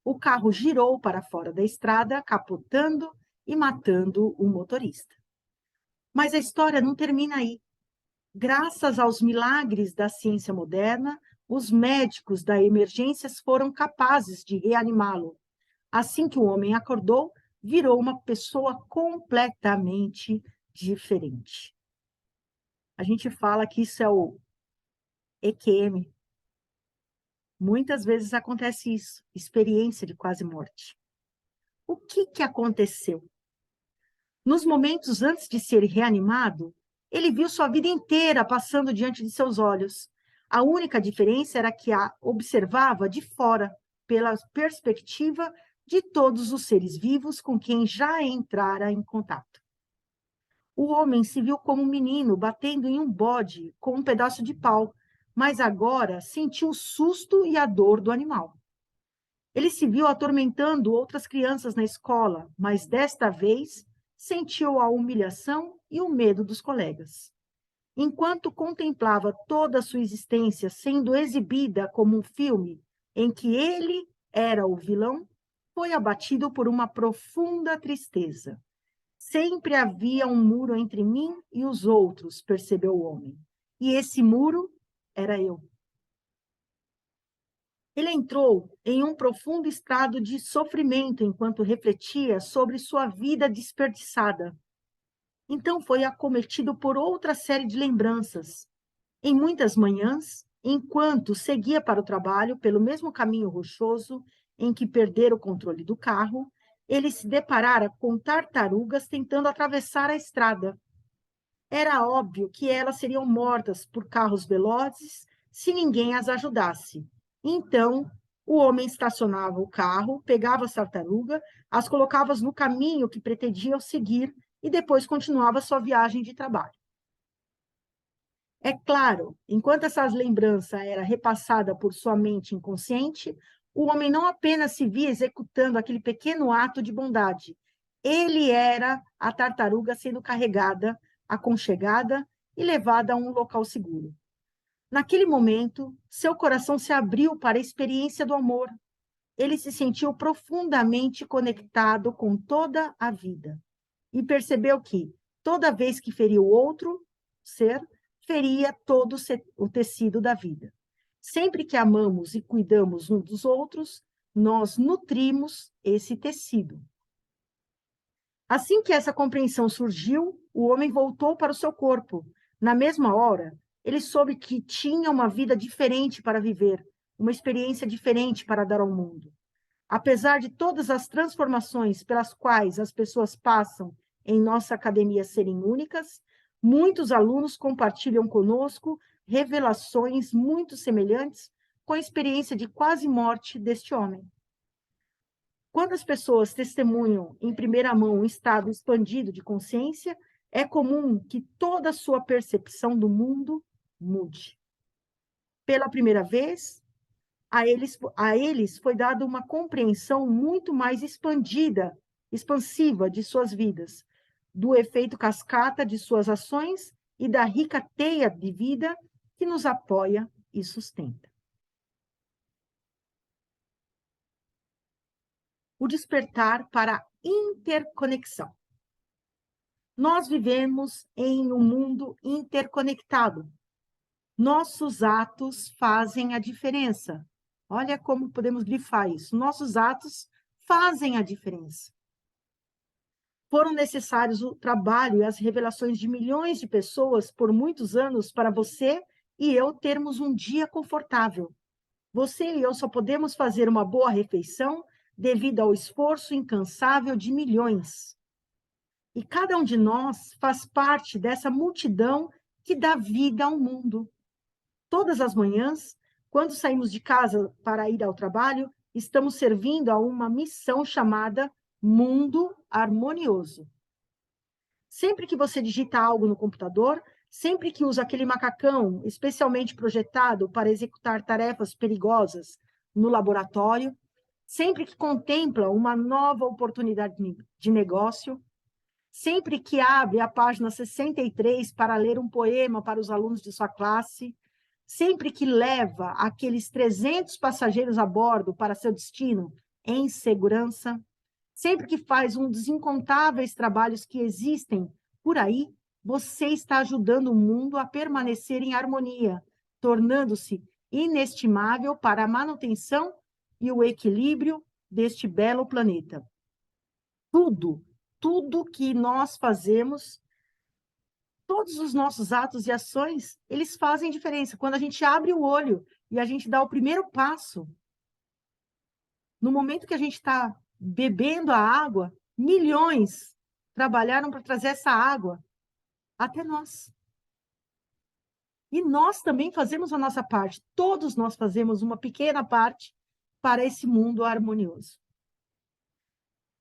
O carro girou para fora da estrada, capotando e matando o motorista. Mas a história não termina aí. Graças aos milagres da ciência moderna, os médicos da emergências foram capazes de reanimá-lo. Assim que o homem acordou, virou uma pessoa completamente diferente. A gente fala que isso é o EQM. Muitas vezes acontece isso, experiência de quase morte. O que aconteceu? Nos momentos antes de ser reanimado, ele viu sua vida inteira passando diante de seus olhos. A única diferença era que a observava de fora, pela perspectiva de todos os seres vivos com quem já entrara em contato. O homem se viu como um menino batendo em um bode com um pedaço de pau, mas agora sentiu o susto e a dor do animal. Ele se viu atormentando outras crianças na escola, mas desta vez sentiu a humilhação e o medo dos colegas. Enquanto contemplava toda a sua existência sendo exibida como um filme em que ele era o vilão, foi abatido por uma profunda tristeza. Sempre havia um muro entre mim e os outros, percebeu o homem. E esse muro era eu. Ele entrou em um profundo estado de sofrimento enquanto refletia sobre sua vida desperdiçada. Então foi acometido por outra série de lembranças. Em muitas manhãs, enquanto seguia para o trabalho pelo mesmo caminho rochoso em que perdera o controle do carro, ele se deparara com tartarugas tentando atravessar a estrada. Era óbvio que elas seriam mortas por carros velozes se ninguém as ajudasse. Então, o homem estacionava o carro, pegava as tartarugas, as colocava no caminho que pretendiam seguir e depois continuava sua viagem de trabalho. É claro, enquanto essa lembrança era repassada por sua mente inconsciente, o homem não apenas se via executando aquele pequeno ato de bondade, ele era a tartaruga sendo carregada, aconchegada e levada a um local seguro. Naquele momento, seu coração se abriu para a experiência do amor. Ele se sentiu profundamente conectado com toda a vida e percebeu que, toda vez que feria o outro ser, feria todo o tecido da vida. Sempre que amamos e cuidamos uns dos outros, nós nutrimos esse tecido. Assim que essa compreensão surgiu, o homem voltou para o seu corpo. Na mesma hora, ele soube que tinha uma vida diferente para viver, uma experiência diferente para dar ao mundo. Apesar de todas as transformações pelas quais as pessoas passam em nossa academia serem únicas, muitos alunos compartilham conosco revelações muito semelhantes com a experiência de quase morte deste homem. Quando as pessoas testemunham em primeira mão um estado expandido de consciência, é comum que toda a sua percepção do mundo mude. Pela primeira vez, a eles foi dada uma compreensão muito mais expandida, expansiva de suas vidas, do efeito cascata de suas ações e da rica teia de vida que nos apoia e sustenta. O despertar para a interconexão. Nós vivemos em um mundo interconectado. Nossos atos fazem a diferença. Olha como podemos grifar isso. Nossos atos fazem a diferença. Foram necessários o trabalho e as revelações de milhões de pessoas por muitos anos para você e eu termos um dia confortável. Você e eu só podemos fazer uma boa refeição devido ao esforço incansável de milhões. E cada um de nós faz parte dessa multidão que dá vida ao mundo. Todas as manhãs, quando saímos de casa para ir ao trabalho, estamos servindo a uma missão chamada Mundo Harmonioso. Sempre que você digita algo no computador, sempre que usa aquele macacão especialmente projetado para executar tarefas perigosas no laboratório, sempre que contempla uma nova oportunidade de negócio, sempre que abre a página 63 para ler um poema para os alunos de sua classe, sempre que leva aqueles 300 passageiros a bordo para seu destino em segurança, sempre que faz um dos incontáveis trabalhos que existem por aí, você está ajudando o mundo a permanecer em harmonia, tornando-se inestimável para a manutenção e o equilíbrio deste belo planeta. Tudo que nós fazemos, todos os nossos atos e ações, eles fazem diferença. Quando a gente abre o olho e a gente dá o primeiro passo, no momento que a gente está bebendo a água, milhões trabalharam para trazer essa água até nós. E nós também fazemos a nossa parte. Todos nós fazemos uma pequena parte para esse mundo harmonioso.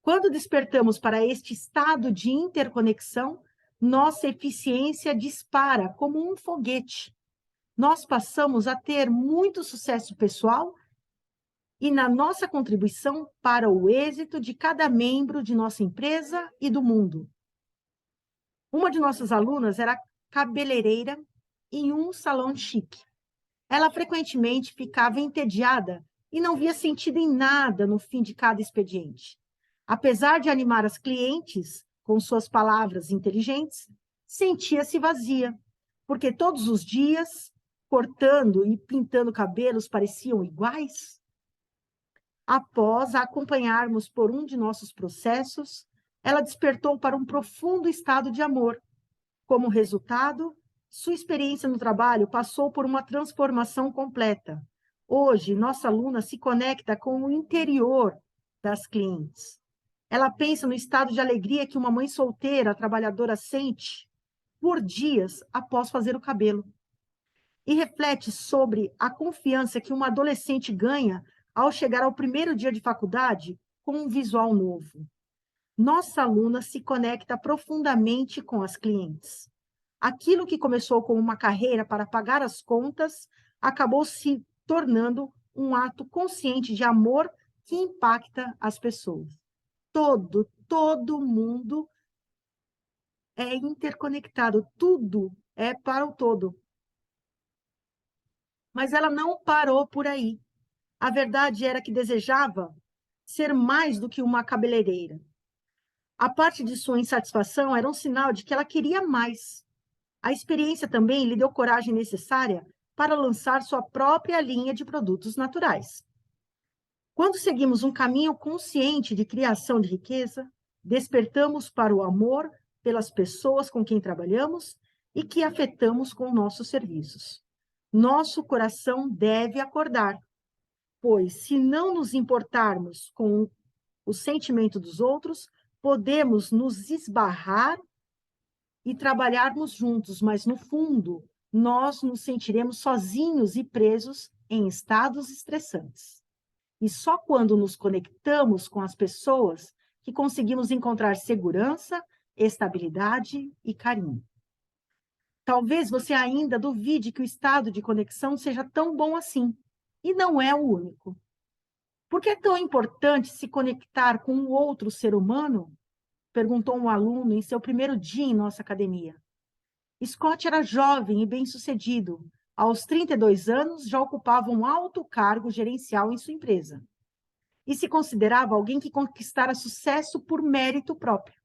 Quando despertamos para este estado de interconexão, nossa eficiência dispara como um foguete. Nós passamos a ter muito sucesso pessoal e na nossa contribuição para o êxito de cada membro de nossa empresa e do mundo. Uma de nossas alunas era cabeleireira em um salão chique. Ela frequentemente ficava entediada e não via sentido em nada no fim de cada expediente. Apesar de animar as clientes com suas palavras inteligentes, sentia-se vazia, porque todos os dias, cortando e pintando cabelos pareciam iguais. Após a acompanharmos por um de nossos processos, ela despertou para um profundo estado de amor. Como resultado, sua experiência no trabalho passou por uma transformação completa. Hoje, nossa aluna se conecta com o interior das clientes. Ela pensa no estado de alegria que uma mãe solteira, trabalhadora, sente por dias após fazer o cabelo. E reflete sobre a confiança que uma adolescente ganha ao chegar ao primeiro dia de faculdade com um visual novo. Nossa aluna se conecta profundamente com as clientes. Aquilo que começou como uma carreira para pagar as contas acabou se tornando um ato consciente de amor que impacta as pessoas. Todo mundo é interconectado, tudo é para o todo. Mas ela não parou por aí. A verdade era que desejava ser mais do que uma cabeleireira. A parte de sua insatisfação era um sinal de que ela queria mais. A experiência também lhe deu coragem necessária para lançar sua própria linha de produtos naturais. Quando seguimos um caminho consciente de criação de riqueza, despertamos para o amor pelas pessoas com quem trabalhamos e que afetamos com nossos serviços. Nosso coração deve acordar, pois, se não nos importarmos com o sentimento dos outros, podemos nos esbarrar e trabalharmos juntos, mas, no fundo, nós nos sentiremos sozinhos e presos em estados estressantes. E só quando nos conectamos com as pessoas que conseguimos encontrar segurança, estabilidade e carinho. Talvez você ainda duvide que o estado de conexão seja tão bom assim, e não é o único. Por que é tão importante se conectar com um outro ser humano? Perguntou um aluno em seu primeiro dia em nossa academia. Scott era jovem e bem-sucedido. Aos 32 anos, já ocupava um alto cargo gerencial em sua empresa. E se considerava alguém que conquistara sucesso por mérito próprio.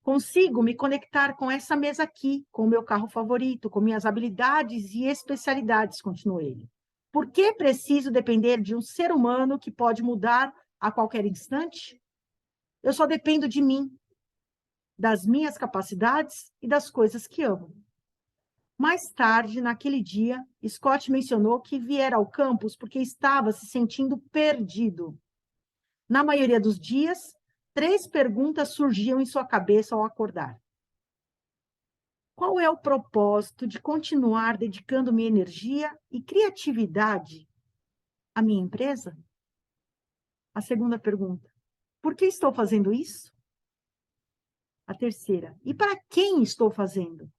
Consigo me conectar com essa mesa aqui, com o meu carro favorito, com minhas habilidades e especialidades, continuou ele. Por que preciso depender de um ser humano que pode mudar a qualquer instante? Eu só dependo de mim, das minhas capacidades e das coisas que amo. Mais tarde, naquele dia, Scott mencionou que viera ao campus porque estava se sentindo perdido. Na maioria dos dias, 3 perguntas surgiam em sua cabeça ao acordar. Qual é o propósito de continuar dedicando minha energia e criatividade à minha empresa? A segunda pergunta, por que estou fazendo isso? A terceira, e para quem estou fazendo?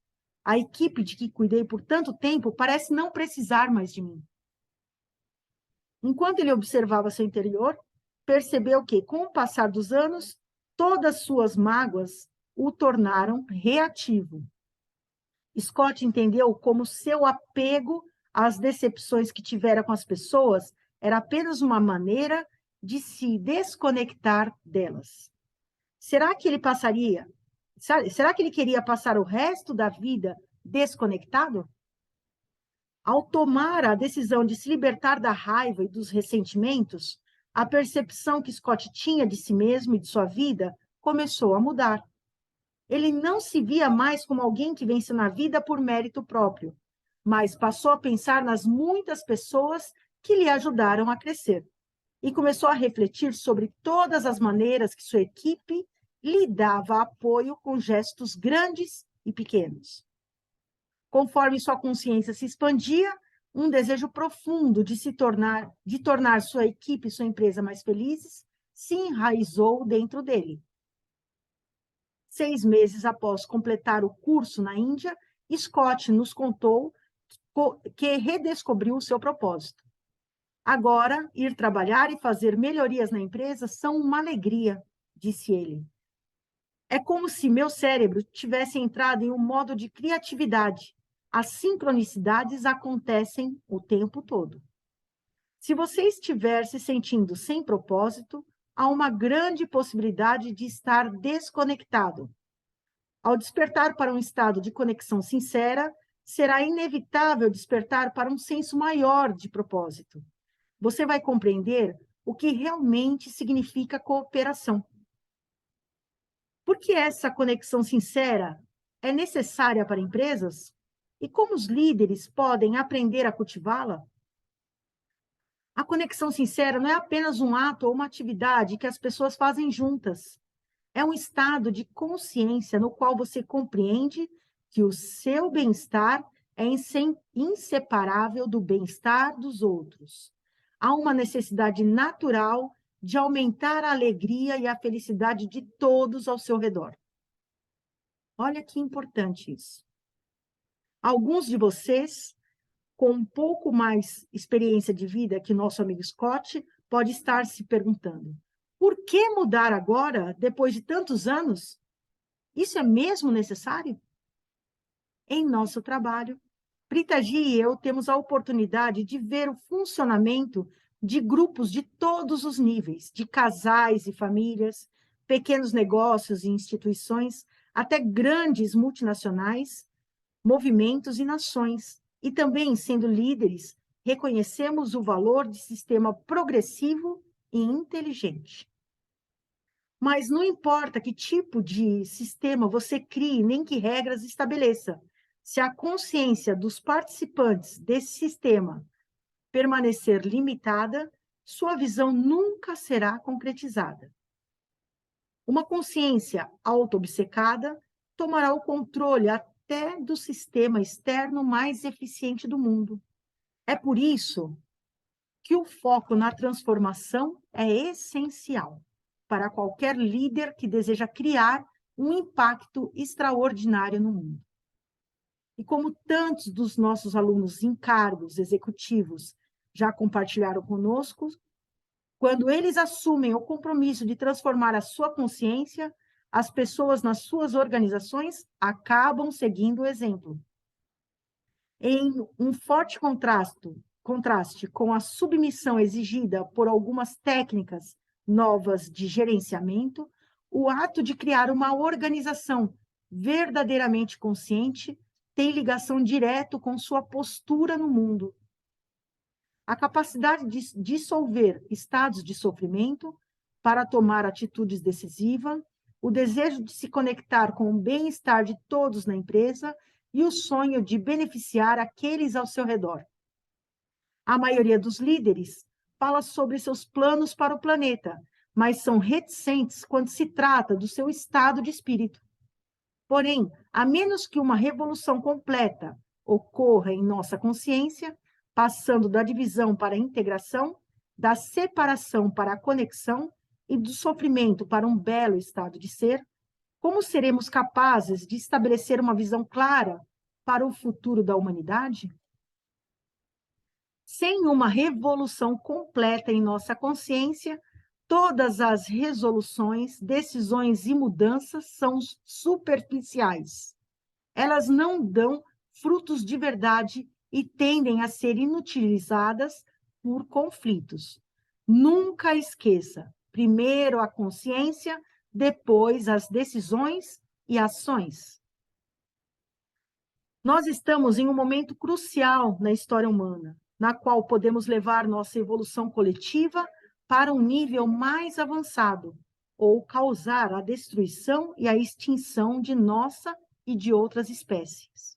A equipe de que cuidei por tanto tempo parece não precisar mais de mim. Enquanto ele observava seu interior, percebeu que, com o passar dos anos, todas suas mágoas o tornaram reativo. Scott entendeu como seu apego às decepções que tivera com as pessoas era apenas uma maneira de se desconectar delas. Será que ele queria passar o resto da vida desconectado? Ao tomar a decisão de se libertar da raiva e dos ressentimentos, a percepção que Scott tinha de si mesmo e de sua vida começou a mudar. Ele não se via mais como alguém que vence na vida por mérito próprio, mas passou a pensar nas muitas pessoas que lhe ajudaram a crescer. E começou a refletir sobre todas as maneiras que sua equipe lhe dava apoio com gestos grandes e pequenos. Conforme sua consciência se expandia, um desejo profundo de tornar sua equipe e sua empresa mais felizes se enraizou dentro dele. 6 meses após completar o curso na Índia, Scott nos contou que redescobriu o seu propósito. Agora, ir trabalhar e fazer melhorias na empresa são uma alegria, disse ele. É como se meu cérebro tivesse entrado em um modo de criatividade. As sincronicidades acontecem o tempo todo. Se você estiver se sentindo sem propósito, há uma grande possibilidade de estar desconectado. Ao despertar para um estado de conexão sincera, será inevitável despertar para um senso maior de propósito. Você vai compreender o que realmente significa cooperação. Por que essa conexão sincera é necessária para empresas? E como os líderes podem aprender a cultivá-la? A conexão sincera não é apenas um ato ou uma atividade que as pessoas fazem juntas. É um estado de consciência no qual você compreende que o seu bem-estar é inseparável do bem-estar dos outros. Há uma necessidade natural de aumentar a alegria e a felicidade de todos ao seu redor. Olha que importante isso. Alguns de vocês, com um pouco mais experiência de vida que nosso amigo Scott, pode estar se perguntando: por que mudar agora, depois de tantos anos? Isso é mesmo necessário? Em nosso trabalho, Prita G e eu temos a oportunidade de ver o funcionamento de grupos de todos os níveis, de casais e famílias, pequenos negócios e instituições, até grandes multinacionais, movimentos e nações. E também, sendo líderes, reconhecemos o valor de sistema progressivo e inteligente. Mas não importa que tipo de sistema você crie, nem que regras estabeleça. Se a consciência dos participantes desse sistema permanecer limitada, sua visão nunca será concretizada. Uma consciência auto-obcecada tomará o controle até do sistema externo mais eficiente do mundo. É por isso que o foco na transformação é essencial para qualquer líder que deseja criar um impacto extraordinário no mundo. E como tantos dos nossos alunos em cargos executivos já compartilharam conosco, quando eles assumem o compromisso de transformar a sua consciência, as pessoas nas suas organizações acabam seguindo o exemplo. Em um forte contraste com a submissão exigida por algumas técnicas novas de gerenciamento, o ato de criar uma organização verdadeiramente consciente tem ligação direta com sua postura no mundo. A capacidade de dissolver estados de sofrimento para tomar atitudes decisivas, o desejo de se conectar com o bem-estar de todos na empresa e o sonho de beneficiar aqueles ao seu redor. A maioria dos líderes fala sobre seus planos para o planeta, mas são reticentes quando se trata do seu estado de espírito. Porém, a menos que uma revolução completa ocorra em nossa consciência, passando da divisão para a integração, da separação para a conexão e do sofrimento para um belo estado de ser, como seremos capazes de estabelecer uma visão clara para o futuro da humanidade? Sem uma revolução completa em nossa consciência, todas as resoluções, decisões e mudanças são superficiais. Elas não dão frutos de verdade e tendem a ser inutilizadas por conflitos. Nunca esqueça, primeiro a consciência, depois as decisões e ações. Nós estamos em um momento crucial na história humana, na qual podemos levar nossa evolução coletiva para um nível mais avançado, ou causar a destruição e a extinção de nossa e de outras espécies.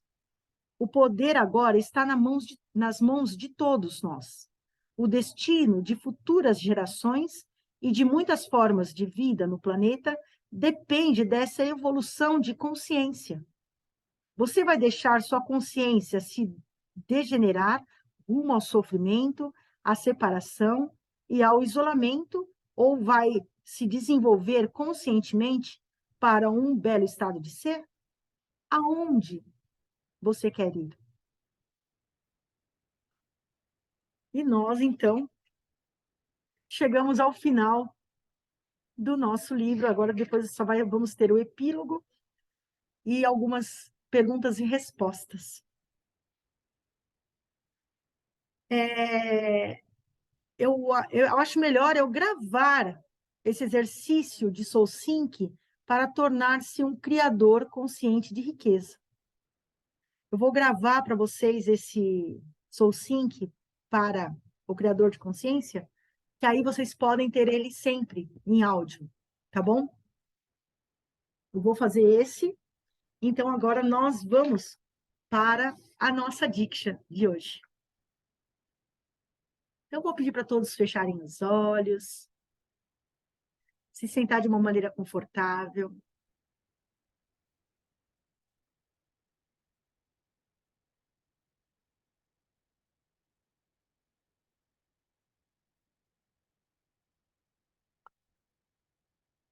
O poder agora está nas mãos de todos nós. O destino de futuras gerações e de muitas formas de vida no planeta depende dessa evolução de consciência. Você vai deixar sua consciência se degenerar rumo ao sofrimento, à separação e ao isolamento, ou vai se desenvolver conscientemente para um belo estado de ser? Aonde você quer ir? E nós, então, chegamos ao final do nosso livro. Agora, depois vamos ter o epílogo e algumas perguntas e respostas. Eu acho melhor eu gravar esse exercício de Soul Sync para tornar-se um criador consciente de riqueza. Eu vou gravar para vocês esse Soul Sync para o criador de consciência, que aí vocês podem ter ele sempre em áudio, tá bom? Eu vou fazer esse, então agora nós vamos para a nossa Diksha de hoje. Então, eu vou pedir para todos fecharem os olhos, se sentar de uma maneira confortável.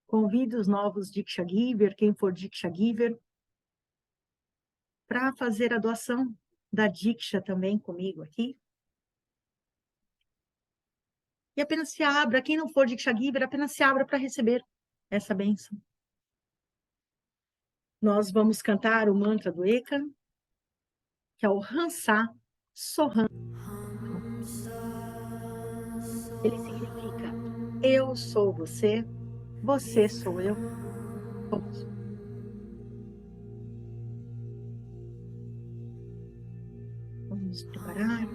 Convido os novos Diksha Giver, quem for Diksha Giver, para fazer a doação da Diksha também comigo aqui. E apenas se abra, quem não for Diksha Giver, apenas se abra para receber essa bênção. Nós vamos cantar o mantra do Eka, que é o Hansa Soham. Ele significa: eu sou você, você sou eu, somos. Vamos nos preparar.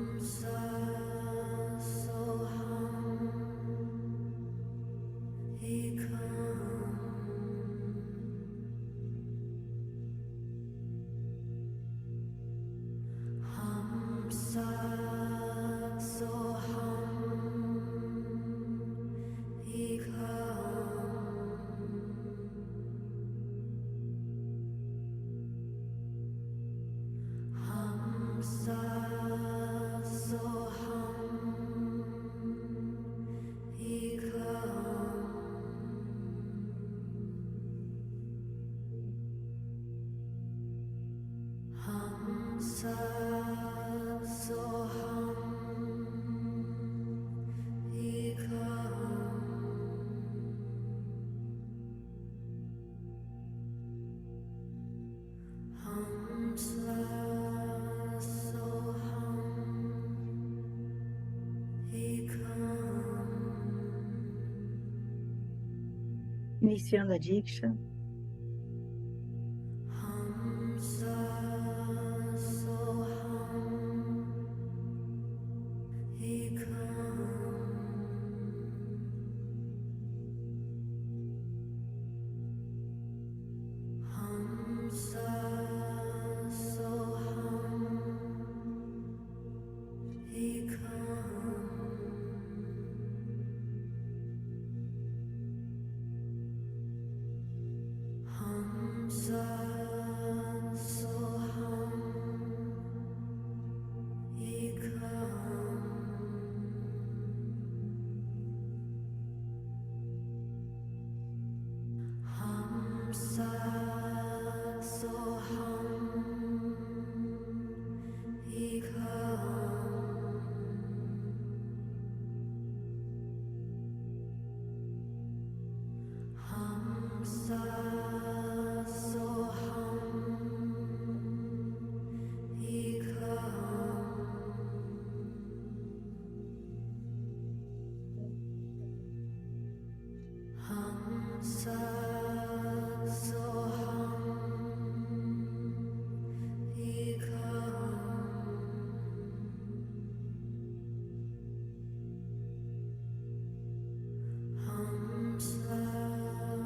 Iniciando a Diksha.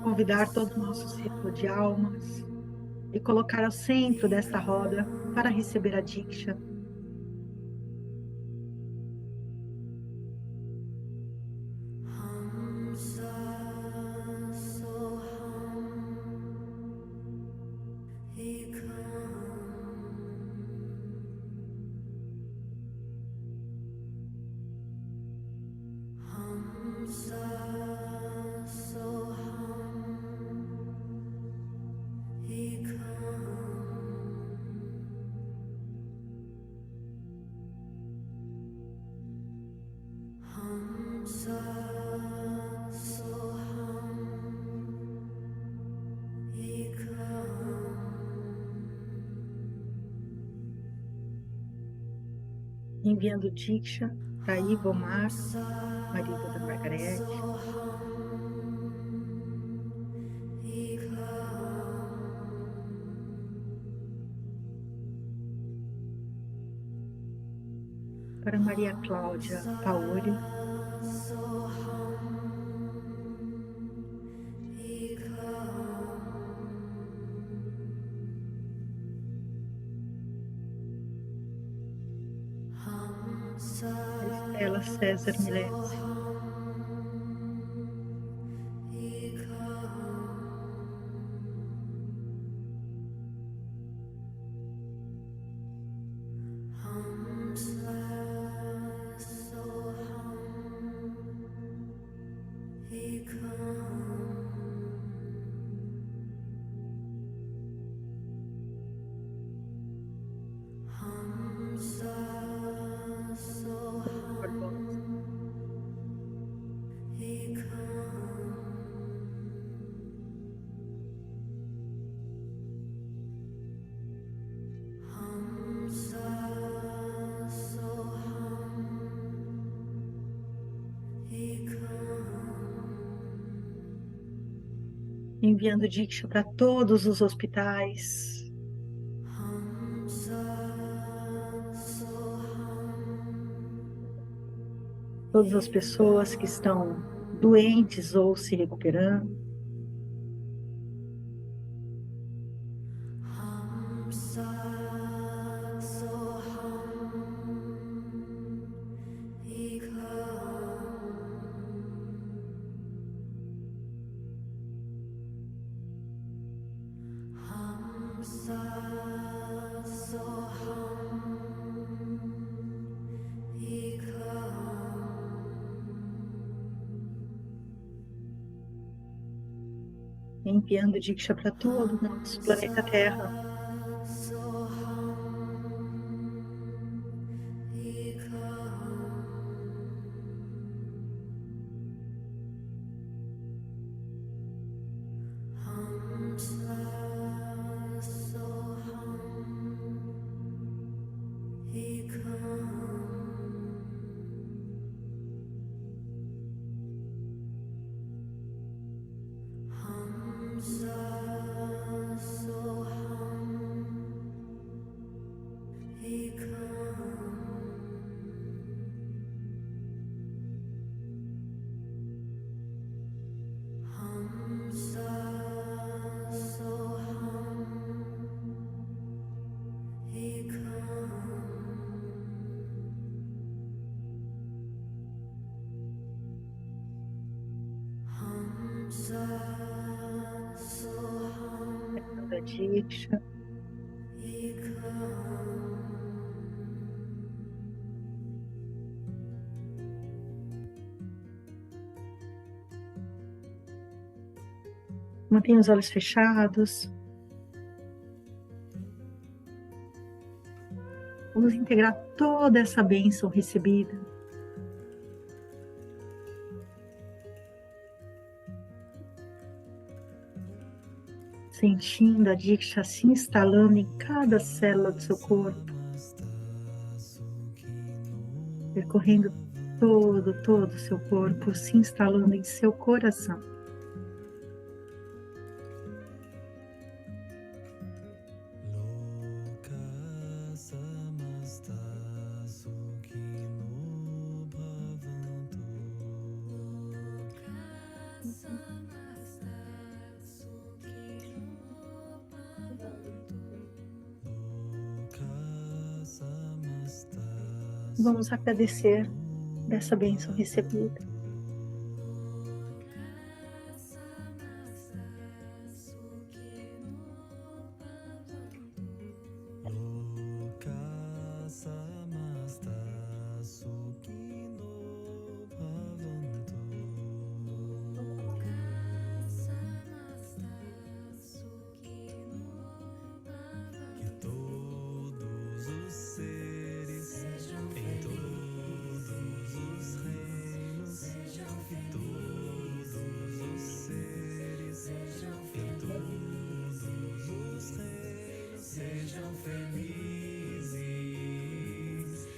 Convidar todo o nosso círculo de almas e colocar ao centro desta roda para receber a Diksha. Enviando Diksha para Ivomar, marido da Margarete. para Maria Cláudia Paoli, Estela César Milesi, Barbosa, enviando Diksha para todos os hospitais, todas as pessoas que estão doentes ou se recuperando, enviando Diksha para todo o nosso planeta Terra, enviando a Diksha. Mantenha os olhos fechados. Vamos integrar toda essa bênção recebida. Sentindo a Diksha se instalando em cada célula do seu corpo, percorrendo todo o seu corpo, se instalando em seu coração. Vamos agradecer dessa bênção recebida.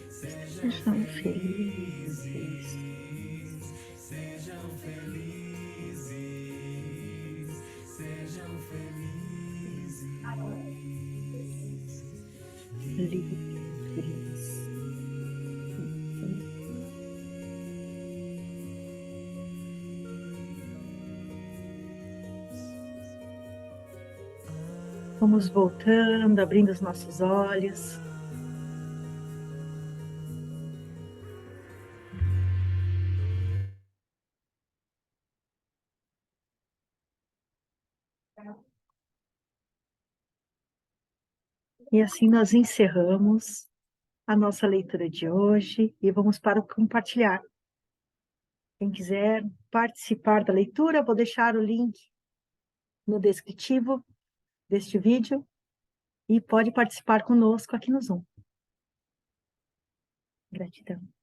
Sejam felizes. Livres. Vamos voltando, abrindo os nossos olhos. E assim nós encerramos a nossa leitura de hoje e vamos para o compartilhar. Quem quiser participar da leitura, vou deixar o link no descritivo deste vídeo e pode participar conosco aqui no Zoom. Gratidão.